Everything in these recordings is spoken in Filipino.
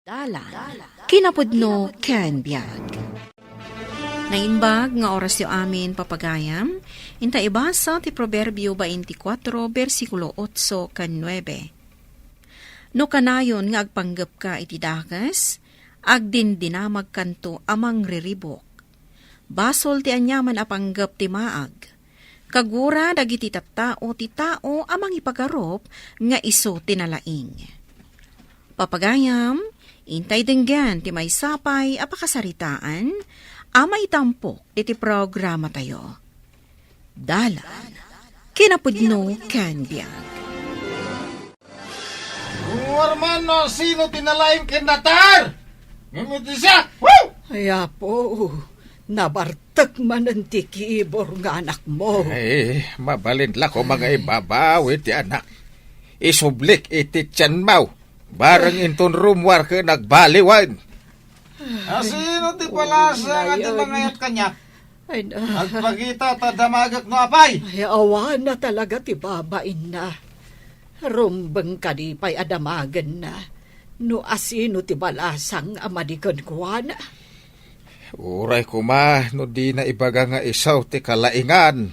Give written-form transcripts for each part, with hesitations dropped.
Dalan, kinapudno ken biag. Naimbag nga oras yu amin papagayam, inta ibasa ti Proverbio 24, versikulo 8 kan 9. No kanayon nga agpanggap ka iti dakas, agdindinamag kanto amang riribok. Basol ti anyaman apanggap ti maag. Kagura dagiti tattao ti tao amang ipagarop nga iso tinalaing. Papagayam, intay denggan ti may sapay apakasaritaan, ama itampok iti programa tayo. Dalan, kinapudno ken biag. Hermano, sino tinalaim kinatar? Ngamit siya! Woo! Kaya po, nabartak man ang tikibor nga anak mo. Mabalintla ko mga ibabaw iti anak. Isublik iti tiyan mau. Barang inton rumwar ka nagbaliwan. Sino ti palasa nga tinangayat kanya? Ay na. Agpagita ta damagak no apay. Ay awa na talaga ti babain na. Rumbeng kadipay adamagan na. No asino ti balasang amadikon kuha na. Uray ko ma, no di na ibaga nga isaw ti kalaingan.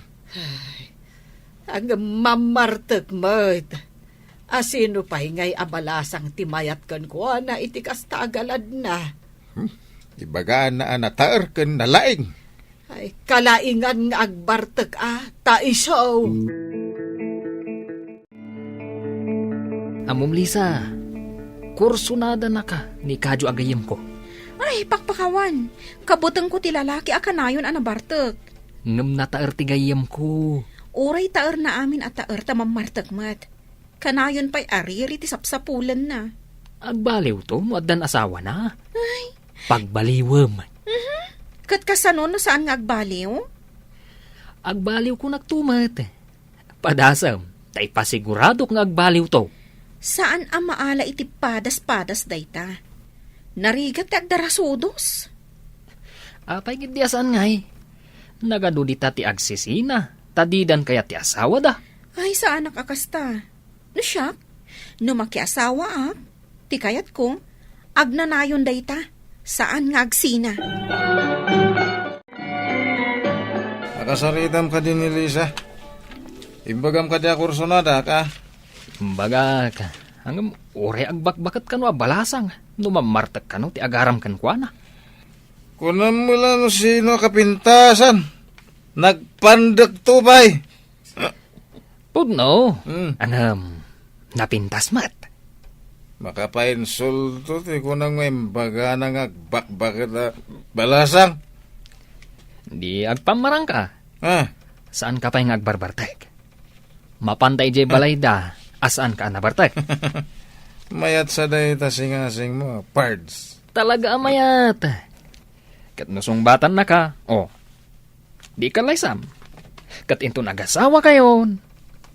Ang mamartek mo't. Asino pa'y ngay abalasang timayat kan kuha na itikas tagalad na. Ibaga na anataer ken nalaing. Ay kalaingan nga agbartek taisaw. Amom Lisa, kursunada na ka ni kadyo agayim ko. Ay, pakpakawan. Kabutang ko ti lalaki akanayon anabartek. Ngam na taer ti gayim ko. Uray taer na amin at taer tamamartek mat. Kanayon pa'y ariri ti sapsapulan na. Agbaliw to, muaddan asawa na. Ay. Pagbaliwem. Kat kasano no saan nga agbaliw? Agbaliw ko nagtumat. Padasam, tay pasigurado nga agbaliw to. Saan ang maala iti padas-padas dayta? Narigat ti agdarasudos? Apay gidyasaan ngay. Nagadudita ti agsisina. Tadidan kaya ti asawa da. Ay, saan nakakasta? No siya, no makiasawa ti kayat ko, agnanayon dayta, saan nga agsina? Nakasaritam ka din ni Lisa. Imbagam ka di akursonada ka. Baga ka, hanggang ore agbakbakat ka no abalasang, no mamartak ka no ti agaram kan kwa na. Kunam mo lang sino kapintasan. Nagpandag tubay. Pudno, napintas mat. Makapainsulto ti kunang may baga nang agbakbakat na balasang. Di agpamarang ka. Saan ka pa'y agbarbartek? Mapantay jay balay da, asaan ka nabartek? Mayat sa day tasing-asing mo, pards. Talaga mayat. Kat nusong batan na ka, di ka laysam. Kat into nagasawa kayon,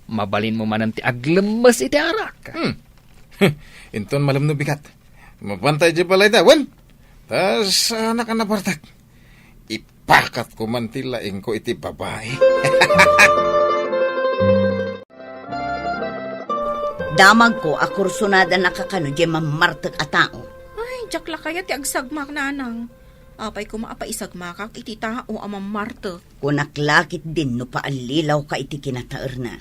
mabalin mo man ti aglemes iti arak. Inton malam no bigat. Mapantay di balay da, wan. Tas anak na bartak. Ipakat ko man tilaing ko iti babae. Damag ko, akursunada nakakano di mamartek a tao. Ay, jakla kaya ti agsagmak na anang. Apay ko maapaisagmakak iti tao amang martek. Kunaklakit din no paalilaw ka iti kinataer na.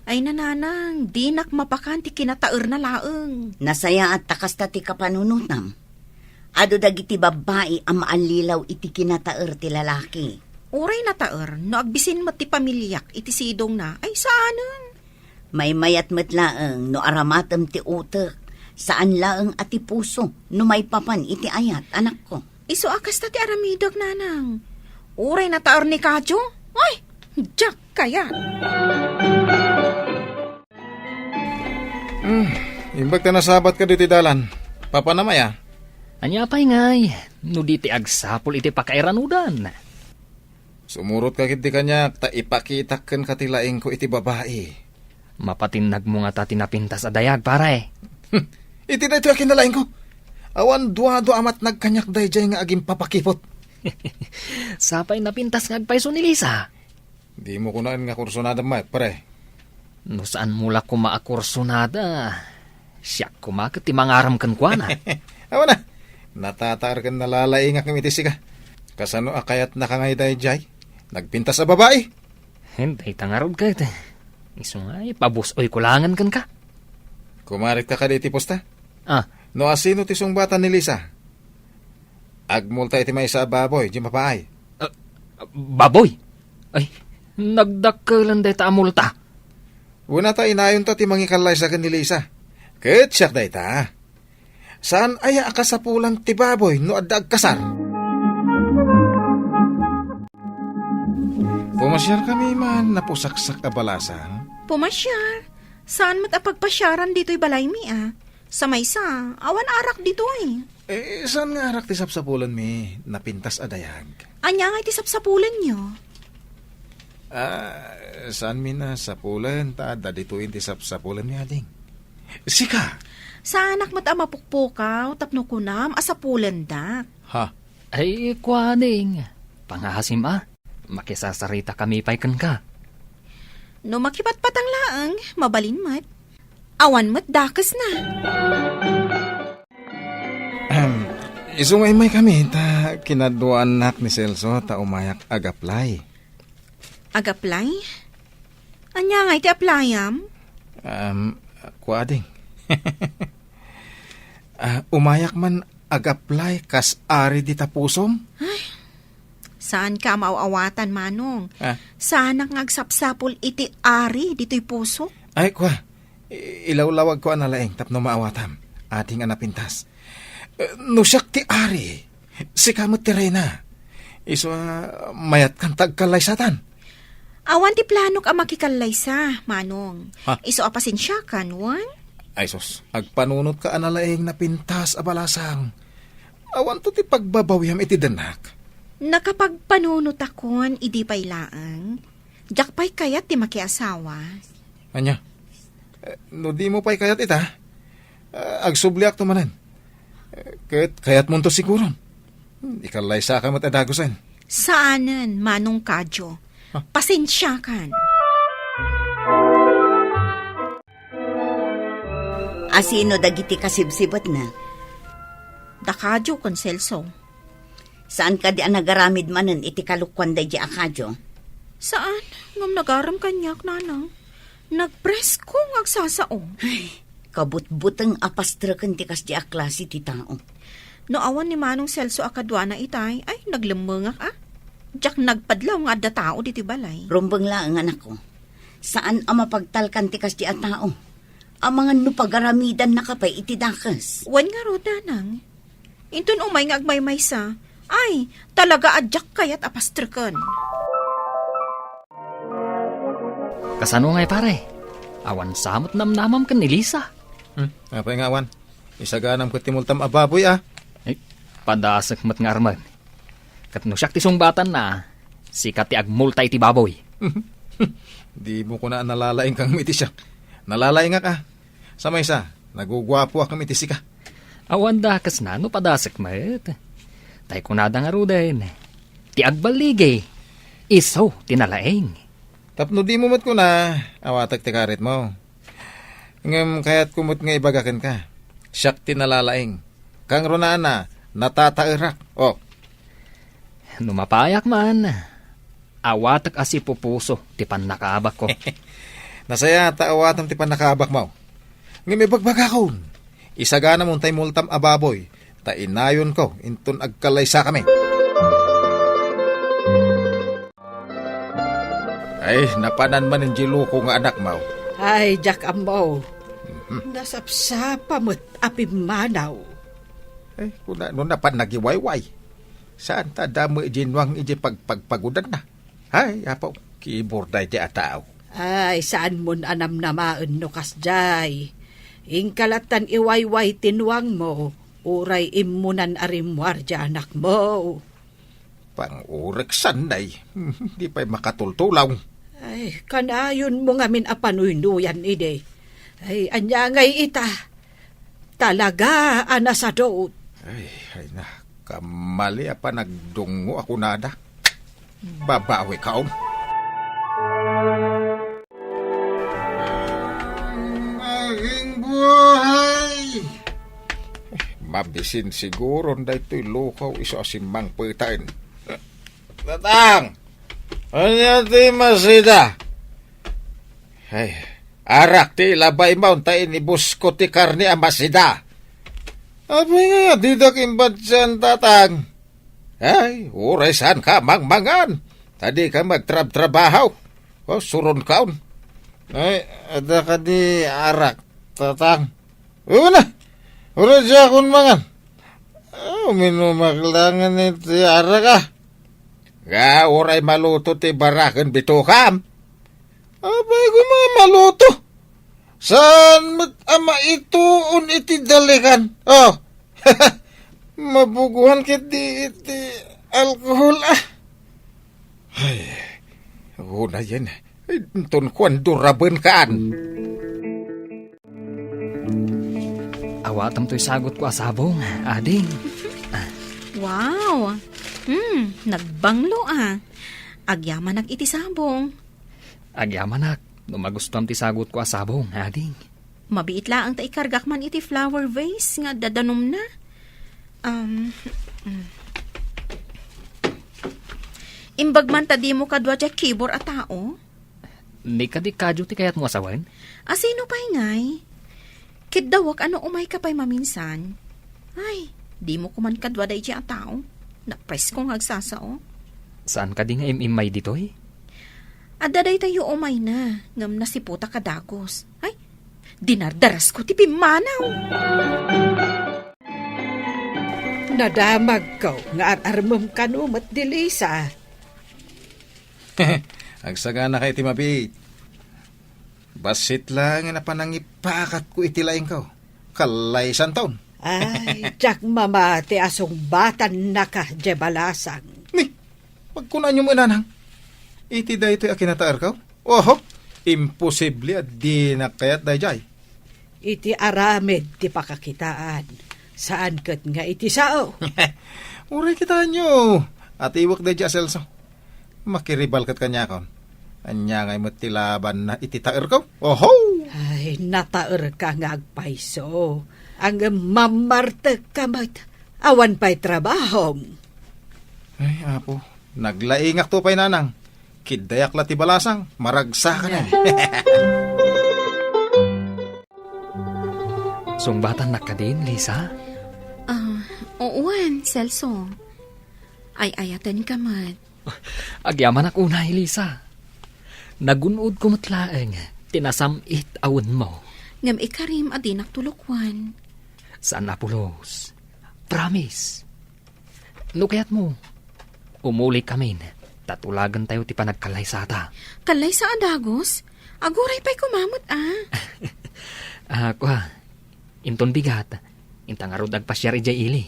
Ay nananang, di nakmapakan ti kinataer na laeng. Nasaya at takasta ti kapanunutam. Ado dagiti babae ang maalilaw iti kinataer ti lalaki. Uray na taer, no agbisin mo ti pamilyak iti sidong na, ay saanen? May mayat met laeng no aramatem ti utek. Saan laeng ati puso no may papan iti ayat anak ko. Iso akas ta ti aramidog nanang. Uray na taer ni Kadyo? Ay, jak kaya. Imbag ta nasabat ka diti dalan. Papa na maya. Anya pa'y ngay, no di ti agsapol iti pakairanudan. Sumurot ka kiti kanya, ta ipakita ken katilaing ko iti babae. Mapatinag mo nga ta tinapintas a dayag, pare. Iti na ito akin ko. Awan duado amat nagkanyak dayjay nga aging papakipot. Sapay napintas nga agpaiso ni Lisa. Di mo kunaan nga kursonada mat, pare. No saan mula ko maakursonada? Siya kumakit ti mangaram kan kwa na. Awan na, natataar ka nalalaing nga kamitis ka. Kasano akayat nakangay dahi jay? Nagpinta sa babae. Hintay tangarod ka ito. Iso nga, pabusoy kulangan kan ka. Kumarit ka diti posta. Ah, No asino tisong bata ni Lisa? Agmulta iti may sa baboy, di mapaay. baboy. Ay, nagdakkelan day ta amulta. Una ta inayon ta ti mangikalay sa kan ni Lisa. Ket siyak day ta. Saan aya akasapulan ti baboy no adda agkasar? Pumasyar kami man napusaksak a balasang. Pumasyar. Saan mat apagpasyaran dito'y balay mi Sa maysa, awan arak dito Saan nga arak ti sapsapulan mi napintas adayag? Anya nga iti sapsapulan nyo. Saan mi na sapulan ta dadituin ti sapsapulan mi ading? Sika! Sa anak mat mapukpukaw, tapno kunam, asapulan dak. Ha? Ay, kwaning. Pangahasim makisasarita kami pay kan ka. No makipatpatang laang, mabalin mat. Awan mat dakas na. Isungay may kami ta kinaduan nak ni Celso ta umayak agaplay. Agaplay? Anya nga iti aplayam? Kuading. Umayak man agaplay kas ari di tapusom? Saan ka mauawatan, Manong? Ah. Saan nga agsapsapol iti ari dito'y puso? Ay, kwa. Ilawlawag ko analaeng tapno maawatam. Ating anapintas. No siyak ti ari. Si kamot ti Reyna. Iso mayat kang tagkalaysatan. Awan ti planok ang makikalay sa, Manong. Ha? Iso apasensya ka, nuwan? Ay sos, agpanunot ka analaeng napintas a balasang. Awan to ti pagbabawyam iti danak. Nakapagpanunot akon, idi pay laang. Diyak pa'y kayat ti makiasawa. Anya? No di mo pa'y kayat ita. Agsubliak tumanan. Kayat mo to siguro. Ikalay sa ka matadagosan. Saanan, Manong Kadyo? Pasensya kan. Asino dagiti kasibsibot na? Dakadyo, Conselso. Saan ka di nagaramid manen iti kalukwan da di akadyo? Saan? Ngam nagaram kanyak, nanang. Nagpress ko agsasao. Kabut-buteng apastraken ti kas di aklase ti tao. No awan ni Manong Celso akadwana itay, ay naglemengak Diyak nagpadlaw nga adda tao diti balay. Rumbeng lang anak ko. Saan ang mapagtalkan ti kas di a tao? Ang mga nupagaramidan na kapay iti dakas. Wan nga ro, nanang. Intun umay nga agmaymay sa, ay, talaga adyak kayat apastrikan. Kasano ngay pare? Awan samot namnamam kan ni Lisa. Apay nga awan. Isaganam ko timultam ababoy Ay, padasak mat nga arman. Katno siyak ti sungbatan na, sikat ti agmulta iti baboy. Di mo ko na nalalaing kang miti siya. Nalalaing nga ka. Sa may isa, nagugwapo kang miti sika. Awan dakas na, no padasak mat. Tay kunada nga ruden. Ti agbaligay. Iso, tinalaing. Tapno di mo mat ko na, awatag ti karit mo. Ngam kaya't kumot nga ibagakan ka. Siyak tinalalaing. Kang runana, natatairak. Numapayak man. Awatak asi pupuso, ti panakabak ko. Nasaya taawatam ti panakabak mo. Ngam ibagbagakon. Isagana mong tay multam ababoy. Ta inayon ko, intun agkalaysa kami. Ay, napanan man ng jilo ko nga anak mo. Ay, Jack Amaw. Nasapsapa mo't apimanaw. Ay, kuna no napan nagiwayway. Saan ta damo ijinwang iji pagpagudan na? Ay, apo, kiborday di atao. Ay, saan mon anam namaan no kasjay. Ingkalatan iwayway tinwang mo, uray imunan arimwar di anak mo. Pang-urek sanday, di pa'y makatultulaw. Ay, kanayon mo ngamin apanuynuyan ide. Ay, anya ngay ita. Talaga, anasadot. Ay na, kamali pa nagdungo ako nada. Babawi kaon. Aking buhay! Mabisin siguro na ito'y lukaw iso asimang putain. Tatang! Ano ti masida? Ay, arak ti labay maun tayo ni busko ti karni ang masida. Abay nga, didak imbad siyan, tatang. Ay, uray saan ka mangmangan. Tadi ka magtrab-trabahaw. O, suron kaon. Ay, ada ka di arak, tatang. Una, uray siya akong mangan. Minumaklangan ni ti arak ah. Nga, uray maluto ti barakan bitukam. Abay ko mga maluto. Saan ama ituon iti dalikan? Oh, mabuguhan kiti iti alkohol ah. Ay, una yan. Itun kuan duraben kaan. Awatam to'y sagot ko asabong, ading. Wow! Nagbanglo ah. Agyaman iti sabong. Agyamanak, magustuhan ti sagot ko asabong, ading. Mabiit laang ta ikargak man iti flower vase nga dadanom na. Imbag man ta di mo kadwa dya keyboard at tao. Ni ka di kadyo ti kayat mo asawan? Asino pa'y ngay? Kidawak ano umay ka pa'y maminsan. Ay, di mo kuman kadwa day dya at tao. Napres kong agsasao. Saan ka di nga imimay ditoy? Adaday tayo umay na. Ngam na si puta kadagos. Ay, dinardaras ko ti pimanaw. Nadamag ko nga ararmam kanumat di Lisa. Agsagana kay timabit. Basit lang na panangipakat ko itilaing ko. Kalay taon. Ay, tsak mama ti asong batan na ka jebalasang. Ni, magkunan nyo mo inanang. Iti da ito'y akinataar ka? Oho, imposible at di nakayat da jay. Iti aramid ti pakakitaan. Saan kat nga iti sao? Uray kita nyo. At iwak da jay Celso. Makiribal kat kanya kon. Anya ngay matilaban na ititaar ka? Oho! Ay, nataer ka nga agpaiso. Ang mamarte ka mat. Awan pa'y trabaho. Ay, apo. Naglaingak to pa'y nanang. Kidayak la ti balasang. Maragsa ka na. Sungbatan na ka din, Lisa? Uuan, Celso. Ay ayatan ka mat. Agyaman ako unay, Lisa. Nagunod ko matlaeng, tinasamit awan mo. Ngam ikarim adinak tulukwan. Saan Apolos? Promise. No kaya't mo, umuli kami, tatulagan tayo ti panagkalay sa ata. Kalay sa adagos? Aguray pa'y kumamot ah. Ako inton bigat, intang arod agpasyar ijay ili.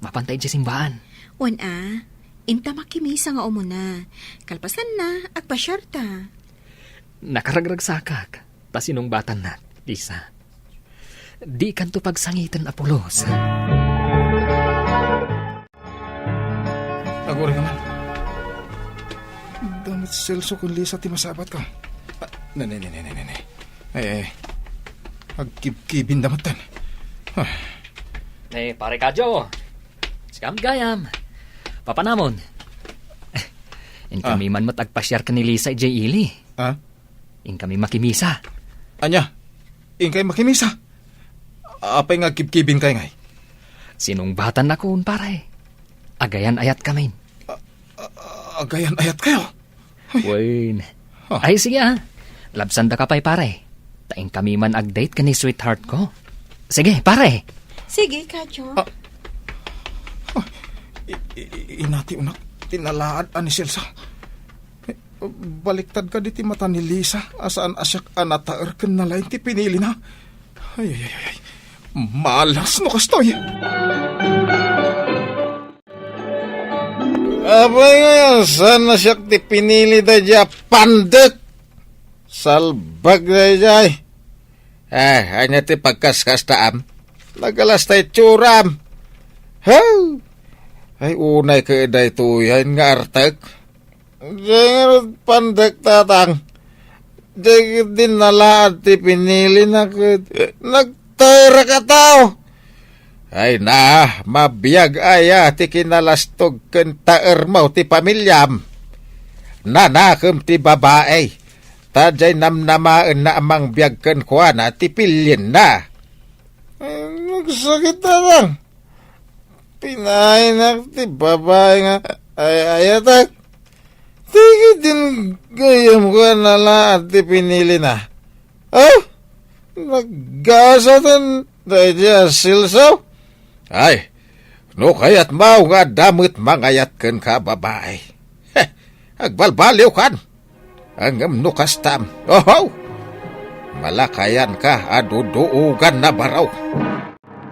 Mapantay ijay simbaan. Wan ah, inta makimisa nga umuna. Kalpasan na, agpasyarta. Nakaragrag sakak, tas inong batan na, Lisa. Di kanto pagsangitan Apolos. Agore naman. Damit Celso kung Lisa ti masabat ka. Nene. Ay. Agkibkibin damatan. Pare kadyo. Skam gayam. Papanamon. In kami man matagpasyar ka ni Lisa ijay ili. In kami makimisa. Anya, ingkay makimisa. Apay nga kibkibin kay ngay. Sinong batan na kun pare? Agayan ayat kami. Agayan ayat kayo. Wain. Ay sige Labsan da ka pa'y pare. Taing kami man ag-date ka ni sweetheart ko. Sige, pare. Sige, Kadyo. Inati unak, tinalaad ani Celsa. Baliktad ka diti mata ni Lisa. Asaan asyak anataer ken na lain ti pinili na. Ay. Malas no kastoy. Abay ngayon, saan na siyak ti pinili da dya pandet? Salbag da dya. Hanya ti pagkaskas-taam. Nagalas tayo tsuram. Ay, unay ka eday tuyan nga artek. Diyan pandek tatang. Diyan din nalaad ti pinili na nagtayra ka tao. Ay na, mabiyag aya ti kinalastog ken taer mo ti pamilyam. Nanakem ti babae. Tadjay namnamaan na amang biyag ken kuana ti pilyen na. Nagsakit na lang. Pinainak ti babae nga ayatak. Tigi din gayam ko na lahat ti pinili na. Oh, naggasatan tayo silsaw. Ay, no kayat mau nga damit mangayat ken ka babae. Heh, agbalbaliw kan. Ang nukastam. Oh, malakayan ka aduduugan na baraw.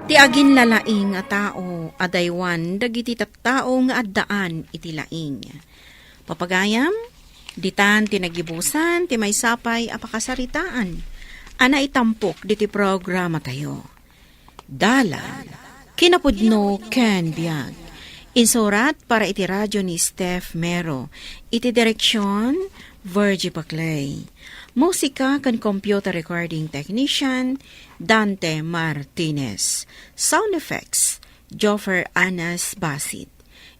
Ti agin lalaing a tao, adaywan, dagiti tattao nga addaan iti laing. Papagayam, ditan tinagibusan, ti may sapay apakasaritaan. Ana itampok diti programa tayo. Dala, kinapudno ken biag. Insurat para iti radyo ni Steph Mero. Iti direksyon, Virgie Paclay. Musika kan computer recording technician, Dante Martinez. Sound effects, Joffer Anas Basit.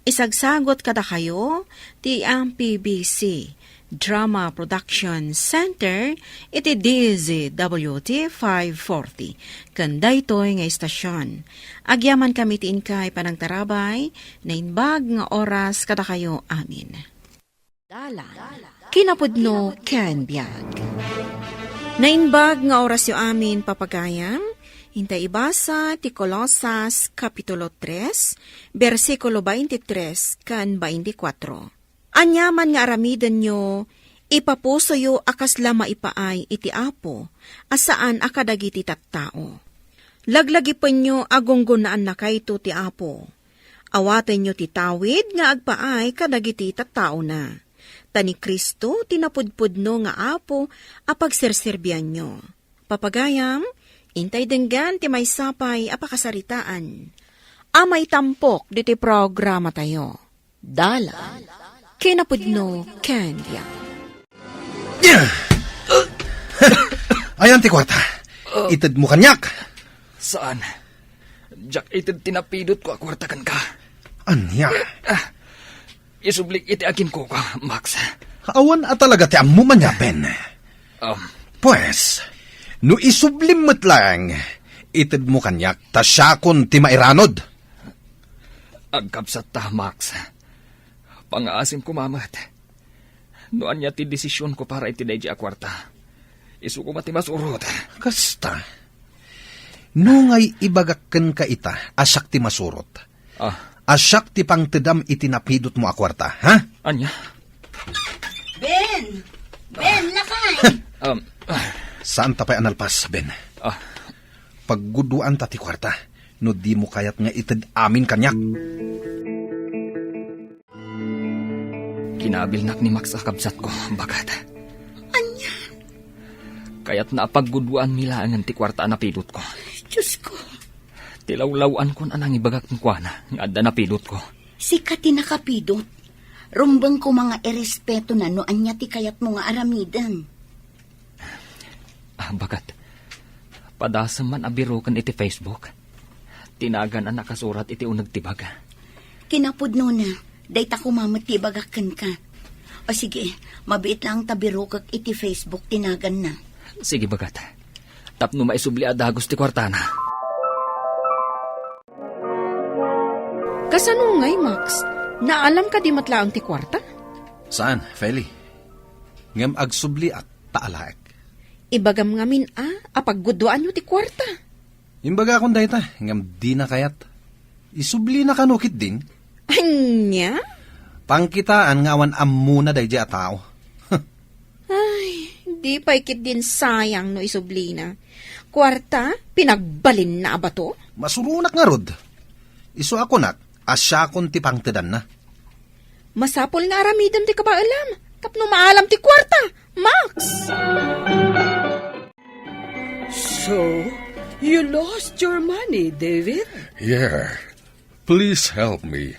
Isagsagot kada kayo, ti ang PBC Drama Production Center, iti DZWT 540. Kanday to'y nga istasyon. Agyaman kami tiin kay panang tarabay, na inbag nga oras kada kayo amin. Dala, kinapudno ken biag. Nainbag nga oras yo amin papagayam, hintay ibasa ti Colosas Kapitulo 3, versikulo 23 kan 24. Anyaman nga aramidan nyo, ipapuso yo akas lama ipaay iti apo, asaan akadagiti tattao. Laglagi pa nyo agunggunaan na kayto ti apo. Awaten nyo ti tawid nga agpaay kadagiti tattao na. Tani Kristo tinapudpudno nga apo apagserserbian nyo. Papagayam, intay denggan ti may sapay apakasaritaan. Amay tampok diti programa tayo. Dala, kinapudno Kenya. Ayan ti kwarta. Itid mo kanyak. Saan? Jack, itid tinapidot ko akwarta kan ka. Anya? Isublik iti akin ko ka, Max. Awan at talaga ti ammo man ya, Ben. Pues, no isublimot lang, itid mo kanyak, tasyakon ti mairanod. Agkapsat ta, Max. Pangaasim ko, mamat. Noan niya ti desisyon ko para iti dahi akwarta. Isu ko mati masurot. Kasta. No ngay ibagakken ka ita, asak ti masurot. Asyak ti pangtedam itinapidot mo akwarta, ha? Anya? Ben! Ben, lakay! Saan tapay analpas, Ben? Pagguduan ta ti kwarta, no di mo kayat nga ited amin kanyak. Kinabilnak ni Max akabsat ko, bagat. Anya? Kaya't napagguduan nila ang ti kwarta na pidot ko. Diyos ko. Tilawlawan ko anang ibagak ng kwana, ng adda na pidot ko. Sikat ti nakapidot. Rumbang ko mga erespeto na no anya ti kayat mo nga aramidan. Bagat. Padasam man abiro kan iti Facebook. Tinagan ang nakasurat iti unag tibaga. Kinapudno na, dayta ko mamatibagakan ka. O sige, mabiit lang tabiro kag iti Facebook tinagan na. Sige bagat. Tapno maisubli adagos ti kwartana. Kasanungay, Max? Naalam ka di matlaang ti kwarta? Saan, Feli? Ngem agsubli at taalaek. Ibagam ngamin apagguduan nyo ti kwarta. Imbaga akong dayta, ngem di na kayat. Isubli na kanukit din. Anya? Pangkitaan nga awan amuna day a tao. Ay, di pa ikit din sayang no isubli na. Kwarta, pinagbalin na abato? Masurunak nga rod. Isu ako nak, asyakon ti pangtedan na. Masapol nga aramidam ti kabaalam. Tapno maalam ti kwarta, Max! So, you lost your money, David? Yeah. Please help me.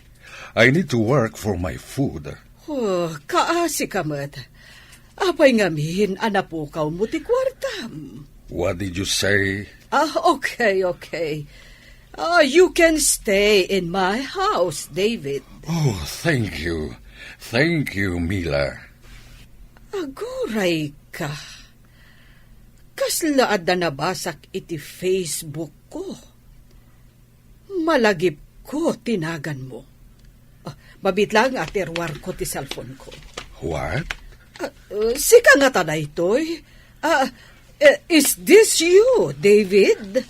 I need to work for my food. Oh, kaasi ka mat. Apay ngamihin anapukaw mo ti kwarta. What did you say? Okay. You can stay in my house, David. Oh, thank you. Thank you, Mila. Aguray ka. Kaslaad na nabasak iti Facebook ko. Malagip ko tinagan mo. Mabitlang aterwar ko ti cellphone ko. What? Sika nga tanay toy. Is this you, David?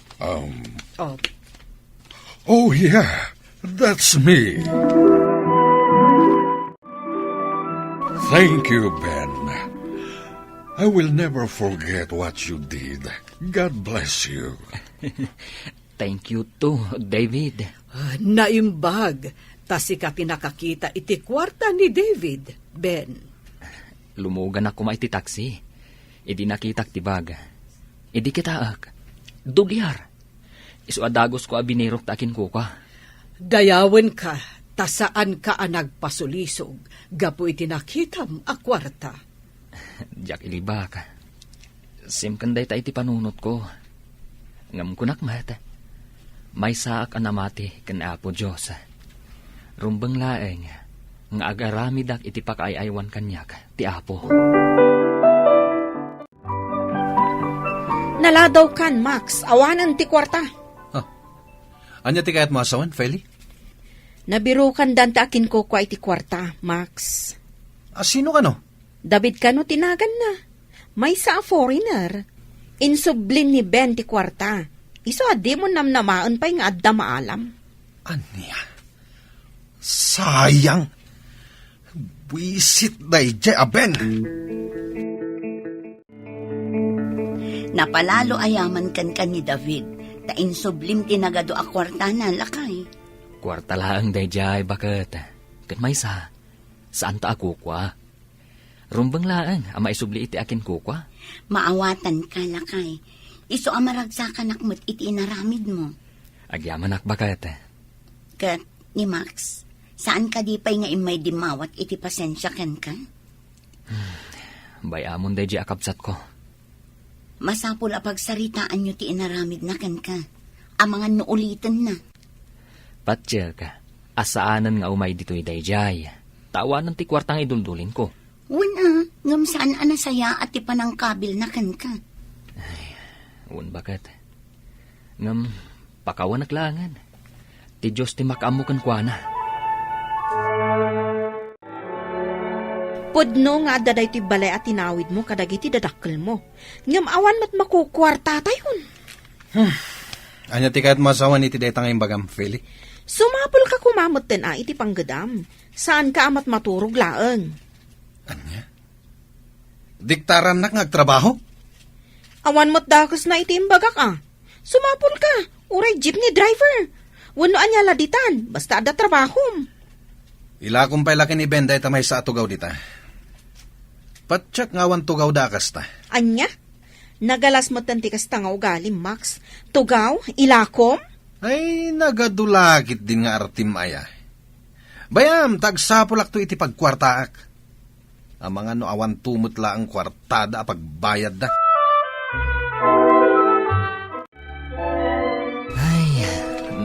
Oh, yeah. That's me. Thank you, Ben. I will never forget what you did. God bless you. Thank you too, David. Naimbag, tasika tinakakita iti kwarta ni David, Ben. Lumugan ako maiti taxi. Idi nakitak ti bag. Idi kitaak. Dugyar. Isu adagos ko abinirok takin ko ka. Dayawen ka, tasaan ka nagpasulisog, gapu iti nakitam a kwarta. Jack ilibak. Simkanday ta iti panunot ko. Ngam kunak mata. May saak anamati kan Apo Diyos. Rumbang laeng, nga agaramidak iti pakaayaywan kanyak, ti Apo. Naladaw kan, Max. Awanan ti kwarta. Anya ti kayat mo asawan, Feli? Nabiro kan danta akin ko kwa iti kwarta, Max. Sino ka no? David ka no tinagan na. May sa foreigner. Insublin ni Ben ti kwarta. Iso adi mo namnamaan pa yung adda maalam. Anya? Sayang. Wisit day Ben. Napalalo ayaman kan ni David, ta insublim tinagado a kwarta na lakay. Kwarta laang dayjay bakit. Kat may saan ta ako kwa? Rumbang laang, ama isubli iti akin ko kwa? Maawatan ka lakay. Iso amaragsakan akmat iti inaramid mo. Agyaman ak bakit. Kat ni Max, saan ka di pa'y nga imay dimawat iti pasensya ken ka? Bayamon dayjay akabsat ko. Masapul a pagsaritaan nyo ti inaramid na ken ka. Amangan no ulitin na. Patya ka, asaanan nga umay dito'y dayjay. Tawanan ti kwartang iduldulin ko. Wala, ngam saan anasaya at ti panangkabil na ken ka. Un bakit? Ngam, pakawan naglangan. Ti Diyos ti makaamukan kwa na. Pudno nga daday ti balay at tinawid mo kadagiti dadakkel mo. Ngam awan mat makukwarta tayon. Anya ti kayat mo asawan iti dayta ngayong bagam, Feli? Sumapol ka kumamot din iti panggadam. Saan ka amat maturog laeng? Anya? Diktaran nak ngagtrabaho? Awan mo't dakos na iti imbagak Sumapol ka, uray jeepney driver. Wano anya laditan, basta ada trabahom. Ila kumpay laki ni Ben dayta may sa atugaw dita. Patsak ngawan tugaw dakas ta. Anya? Nagalas mo tanti kas tangaw galim, Max. Tugaw? Ilakom? Ay, nagadulagit din nga artim aya. Bayam, tagsapulak to iti pagkwartaak. Ang mga no awan tumutla ang kwartada pagbayad da. Ay,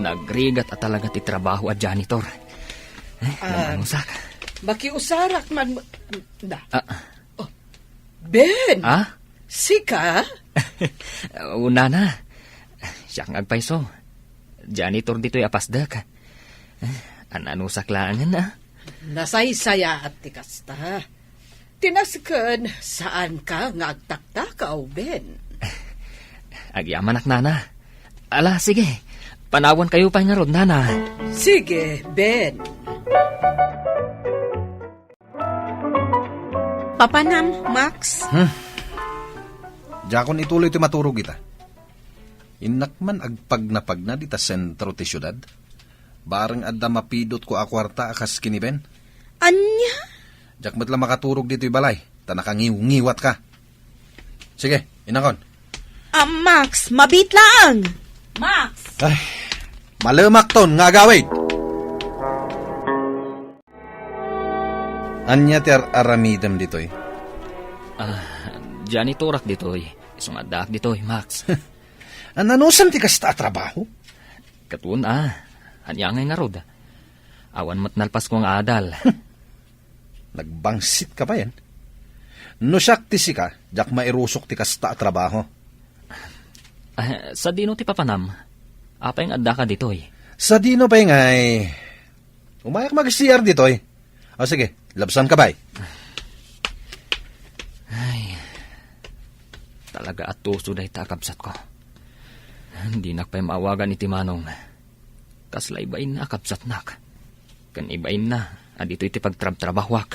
nagrigat at talaga ti trabaho at janitor. Namanusak. Makiusarak man mo. Ben! Sika? Una na. Siyang agpaiso. Janitor dito'y apasdak. Ananusak laangan na. Nasaysaya at tikasta. Tinasken, saan ka ngagtaktakaw, Ben? Agyaman ak nana. Ala, sige. Panawan kayo pa nga rod, nana. Sige, Ben. Papanam, Max. Jakon ituloy ti maturog ita. Inakman agpag na dita sentro ti syudad. Bareng adda mapidot ko akwarta akas kini Ben. Anya? Jak matla makaturog dito balay. Tanakangiwat ka. Sige, inakon. Max, mabit lang. Max! Ay, malemak ton nga gawid. Anya ti aramidem ditoy. Janitorak dito'y. Isungadak dito'y, Max. Ananusan ti kasta trabaho? Katun anyangay nga rod. Awan mat nalpas ko nga adal. Nagbangsit ka ba yan? No siyak ti sika, jak mairusok ti kasta trabaho. Sa dino ti papanam, apay nga adda ka ditoy. Sa dino pa ngay, umayak mag-CR dito eh. O sige, labsan ka ba? Talaga at tuso dahi takabsat ko. Hindi nakpay maawagan iti manong. Kasla ibain na akabsat nak. Kan ibain na, adito iti pagtrab-trabahwak.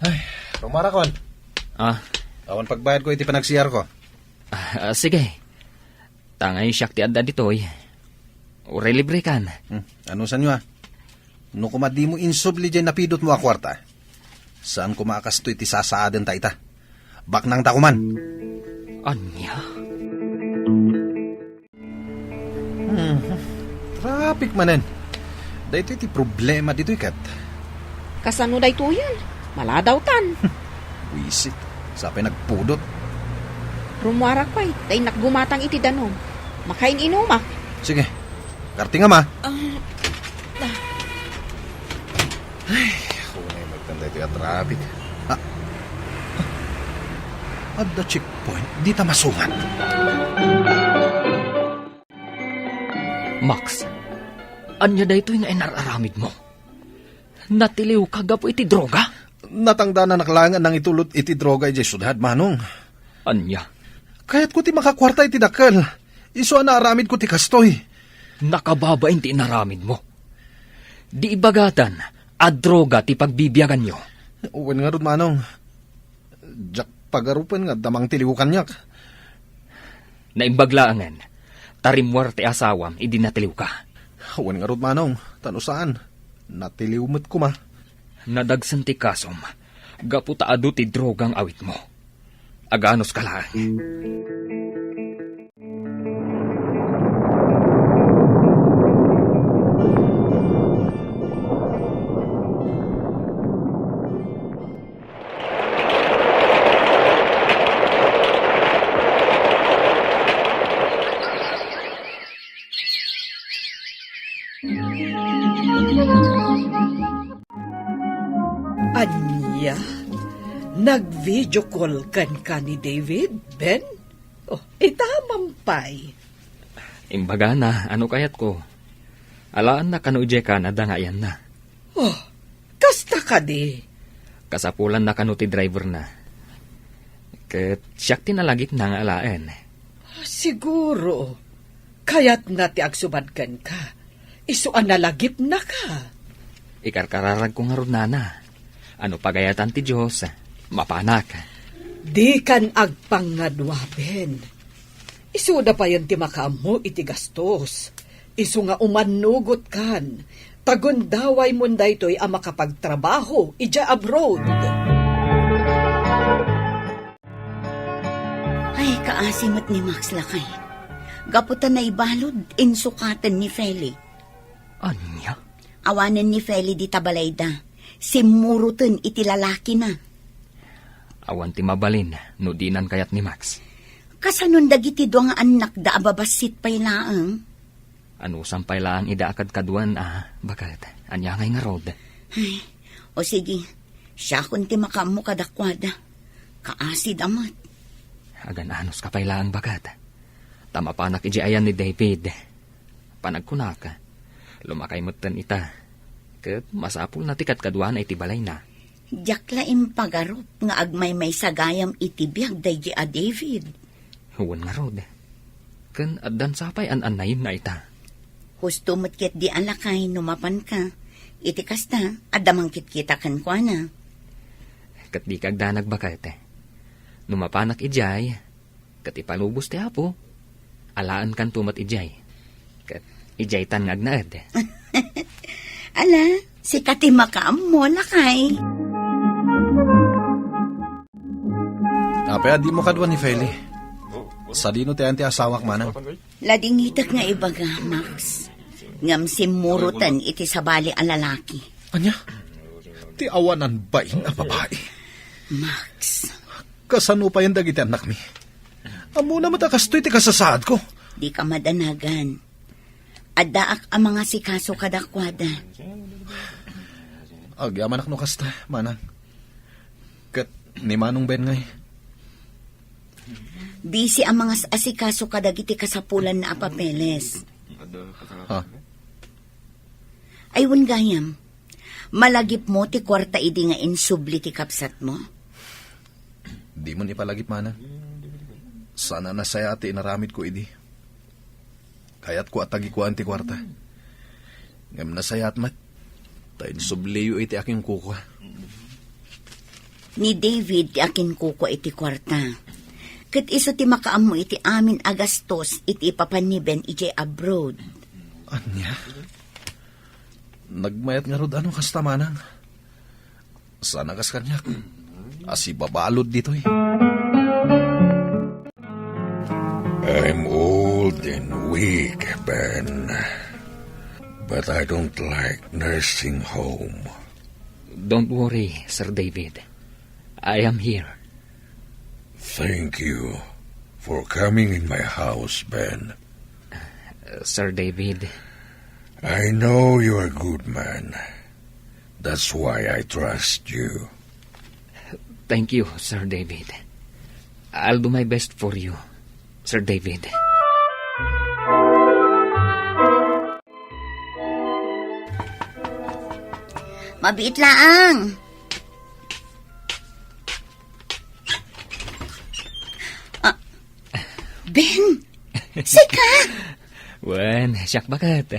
Ay, rumarakon. Awan pagbayad ko iti panag-CR ko. Sige. Tangay siyak ti adda ditoy. Ure libre kan. Ano sa nyo No kumadi mo insubli dyan napidot mo a kwarta. Saan kumakasto iti sasaadan ta ita? Bak nang takuman. Anya? Traffic manen. Dahito iti problema dito ikat. Kasano day to yan? Maladaw tan. Wisit. Sapay nagpudot. Rumuarak pa'y, day nakgumatang iti danom. Makain inuma. Sige. Karti nga ma. Ay, kunay magtanda ito yung traffic. At the checkpoint, di ta masuman. Max, anya da ito yung inararamid mo? Natiliw ka gapo iti droga? Natangda na naklangan ng itulot iti droga iti sudhad, manong. Anya? Kaya't ko ti makakwarta iti dakal. Iso na aramid ko ti kastoy. Nakababa ti inaramid mo. Di ibagatan, droga ti pagbibiyagan nyo. Uwan nga ron, manong. Jak pagarupan nga damang tiliwukan niyak. Naimbaglaangan, tarimwar ti asawam, idinatiliw ka. Uwan nga ron, manong. Tano saan? Natiliwmat ko ma. Nadagsan ti kasom, gapu taado ti drogang awit mo. Aganos ka lang. Anya, nag-video call kan ka ni David, Ben? Oh, itamampay. Imbaga na, ano kayat ko? Alaan na kanuje ka na dangayan na. Oh, kasta ka di. Kasapulan na kanu ti driver na. Ket siyak tinalagit na nga alaan. Siguro, kaya't nga ti agsubadkan ka. Isuan na lagip na ka. Ikarkararag ko nga ron nana. Ano pagayatan ti Diyos, mapanak. Di kan agpangadwa, Ben. Isuda pa yan ti makamu iti gastos. Isu nga umanugot kan. Tagundaway mo daytoy ang makapagtrabaho ija abroad. Ay, kaasimot ni Max lakay. Gaputan na ibalod, insukatan ni Feli. Anya? Awanan ni Feli di tabalayda. Simurutan iti lalaki na. Awan ti mabalin, no dinan kayat ni Max. Kasanon dagiti do nga anak da ababasit pay laang. Ano sampay lang idaakad kaduan bakat anyangay nga rod. Ay, o sige, siya kun ti makamu kadakwada. Kaasid amat. Agan anos ka pay lang bakat. Tama panak iji ayan ni David. Panagkunaka, lumakay moten ita. Ket masapul na tikat kaduan ay tibalay na. Jaklaim pagarup nga agmay may sagayam itibiyag day a David. Huwan nga rod. Ken addan sapay an-anayin na ita. Husto mo't di alakay numapan ka. Iti kasta, adamang kita kan kwa na. Ket di kagda nagbakate. Numapanak ijay, ket ipalubos ti apo. Alaan kan tumat ijay. Ket ijay tan nga agnaed. Ala, si kati makaam mo lakay. Apaya di mo kadwa ni Feli. Sa dino ti asawak manang. Ladingitak nga ibaga, Max. Ngam simurutan iti sabali a lalaki. Anya? Ti awanan bain a babae. Max, Kasano pa yan dagiti anak mi? Amo na matakastoy ti kasasaad ko. di ka madanagan. Adaak ang mga sikaso kadakwada. Agyaman ak no kasta, manang. Kat ni Manong Ben ngay. Busy ang mga asikaso kadagiti kasapulan na apapeles. Ha? Aywan gayam, malagip mo ti kwarta idi nga insubli ti kapsat mo. Di mo ni palagip, manang. Sana nasaya ati inaramid ko idi. Kaya't ko atagi ko anti kwarta. Ngam nasaya at mat. Tayo subliyo iti aking kuko. Ni David ti akin kuko iti kwarta. Kat iso ti makaam mo iti amin agastos iti ipapaniben iti abroad. Anya? Nagmayat nga rod ano kasta, manang. Sana kas kanyak. Asi babalod dito eh. I'm old and weak, Ben. But I don't like nursing home. Don't worry, Sir David. I am here. Thank you for coming in my house, Ben. Sir David, I know you're a good man. That's why I trust you. thank you, Sir David. I'll do my best for you, Sir David. Mabiit laang. Ben, sika! Wen, siyak bakat.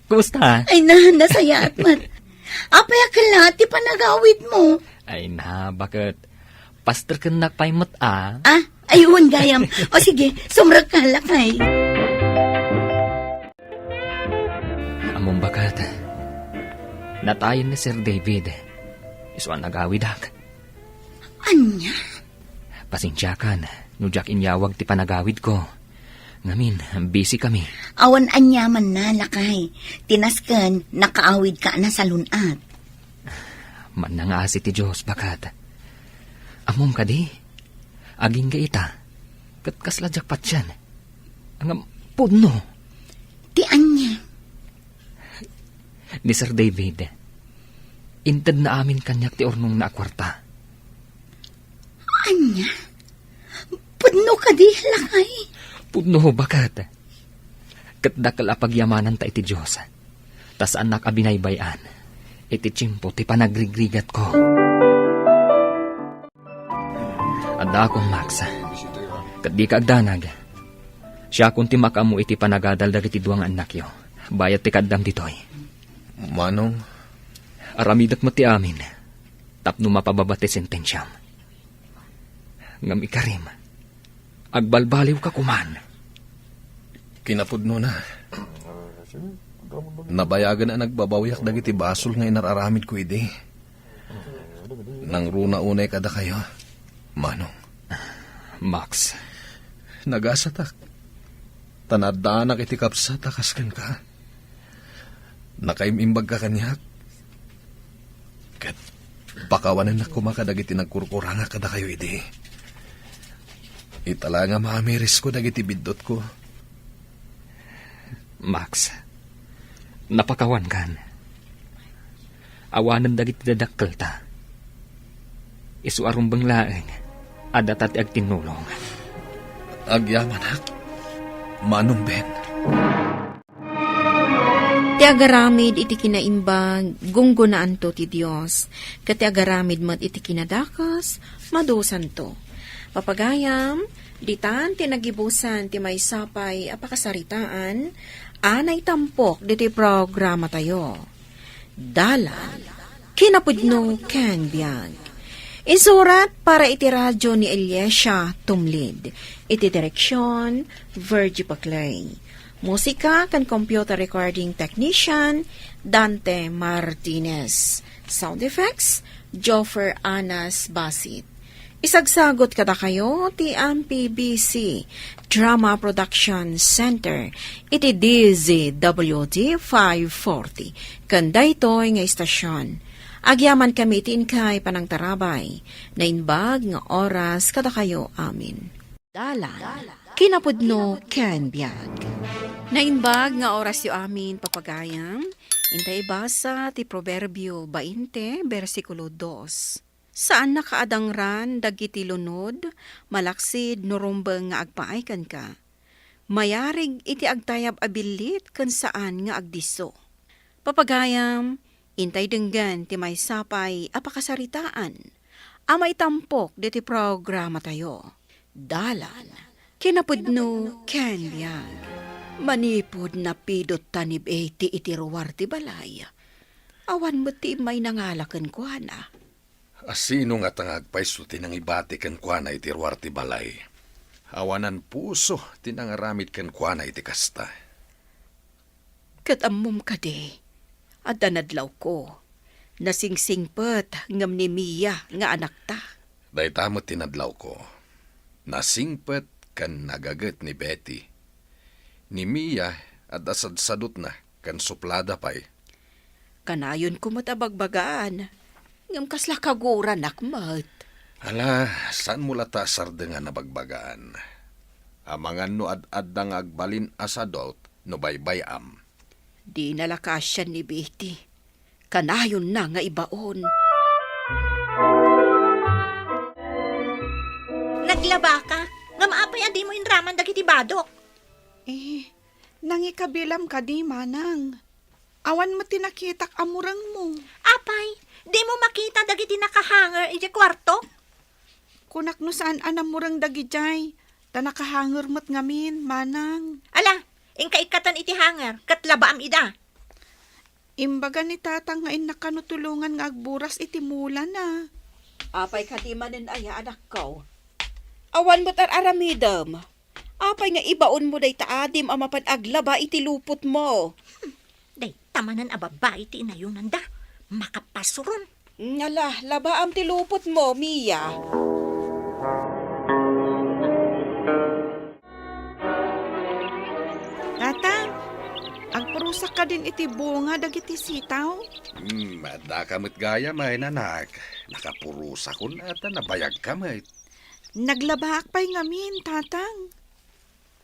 Kumusta? Ay nasaya at mat. Apay akala, ti panagawid mo. Ay na, bakit? Pastor ka nakpaimat ah. Ah, ayun gayam. O sige, sumrag ka lakay. Among bakat. Natayin ni Sir David. Isuan nagawid ak. Anya? Pasensya kan, nujak inyawag ti panagawid ko. Ngamin, busy kami. Awan anyaman na lakay. Tinasken, nakaawid ka na sa lunat. Man nga asi ti Diyos, bakat. Amom ka di. Aging ka ita. Kat kasladyak patsyan. Ang pudno. Ti anya? Ni Sir David. Inted na amin kanyak ti ornong na akwarta. Anya? Pudno ka di lakay. Pudno bakat. Kat dakal apagyamanan ta iti Diyos. Tas anak abinaybayan. Iti tsimpo ti panagrigrigat ko. Adda akong Max. Kat di ka agdanag. Siya kung ti makamu iti panagadaldag iti duwang anak yo. Bayat ti kaddam ditoy. Manong, Aramidat mo ti amin. Tapno mapababati sentensyam. Ngam ikarim. Agbalbaliw ka kuman. kinapudno na. Nabayagan na nagbabawiyak dagiti basol nga inararamid ko idi. Nang runa unay kada kayo, Manong. Max, Nagasatak. Tanadaanak iti kapsa takaskan ka. Nakaimimbag ka kanyak. Kat pakawanan na kumakadagiti nagkurkuranga kada kayo idi. Itala nga maamiris ko dagiti bidot ko. Max, napakawan kan. Awanan dagiti dadakkel ta. Isuarumbang laeng, adat at agtinulong. Agyamanak, Manong Ben. Ti agaramid iti kinaimbag, gunggunaan to ti Diyos. Kat ti agaramid mat iti kinadakas, madusan to. Papagayam, ditan ti nagibusan ti may sapay apakasaritaan, anay tampok diti programa tayo. Dalan, kinapudno ken biag. Insurat para iti radyo ni Eliesha Tumlid. Iti direksyon, Virgie Paclay. Musika kan computer recording technician, Dante Martinez. Sound effects, Joffer Anas Basit. Isagsagot kada kayo ti MPBC Drama Production Center. Iti DZWD 540. Kanday to'y nga istasyon. Agyaman kami tin kay panang tarabay, na inbag nga oras kada kayo amin. Dalan. kinapudno ken biag. Nainbag nga oras yu amin papagayam, intay basa ti Proverbio 20, versikulo 2. Saan nakaadangran dagiti lunod, malaksid nurumbeng nga agpaaykan ka. Mayarig iti agtayab abilit kan saan nga agdiso. Papagayam, intay denggan ti may sapay apakasaritaan. Amay tampok diti programa tayo. Dalan, kinapudno ken biag. Manipod na pidot tanib ti itiruwar ti balay. Awan mo ti may nangalakan ko na. Asino nga tangagpaiso tinang ibati kan kuana iti ruwar ti balay. Awanan puso tinangaramid kan kuana iti kasta. Katamom ka de, at danadlaw ko. Nasingsingpet ngam ni Mia nga anak ta. Dahita mo tinadlaw ko. Nasingpet kan nagagat ni Betty. Ni Mia at asadsadot na kan suplada pa'y. Kanayon ko matabagbagaan. Ngam kasla kaguran akmat. Hala, saan mo lata sardengan na bagbagaan? Amangan no ad-addang agbalin asadot no baybayam. Di nalakasyan ni Betty. Kanayon na nga ibaon. Naglaba ka? Nga maapay adi mo inraman dagiti badok. Nangikabilam ka di manang. Awan mo tinakitak amurang mo. Apay, di mo makita dagiti nakahanger iti kwarto? Kunak no saan anamurang dagijay. Ta nakahanger mo't ngamin, manang. Ala, ingka ikatan iti hanger, katlaba am ida. Imbaga ni tatang nga nakanutulungan nga agburas iti mula na. Apay ka di manin aya anak ko. Awan mo't aramidam. Apay nga ibaon mo day taadim amapan aglaba iti lupot mo. Day, tamanan ababa iti inayunan da. Makapasuron. Ngala, laba am ti lupot mo, Mia. Tatang, agparusak ka din iti bunga dagiti sitaw. Mada kamit gaya may nanak. Nakapurusa ko na at nabayag kamit. Naglabak pa'y ngamin, tatang.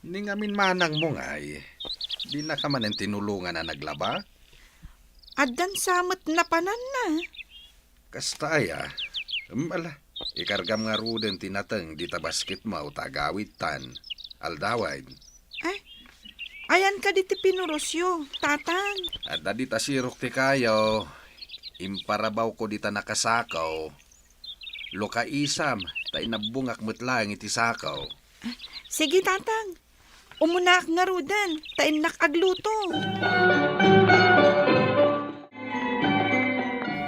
Ning amin manang mo ngay. Di na ka man ang tinulungan na naglaba. Addan samot na panan na. Kasta aya. Ala, ikargam nga ruden tinateng di tabasket mo tagawit tan. Aldaway. Ayan ka diti pinurosyo, tatang. At da di tasirok ti kayo. Imparabaw ko di ta nakasakaw. Loka isam, ta inabungak mutlang iti sakaw. Sige, tatang. Umunak nga rudan, tainak agluto.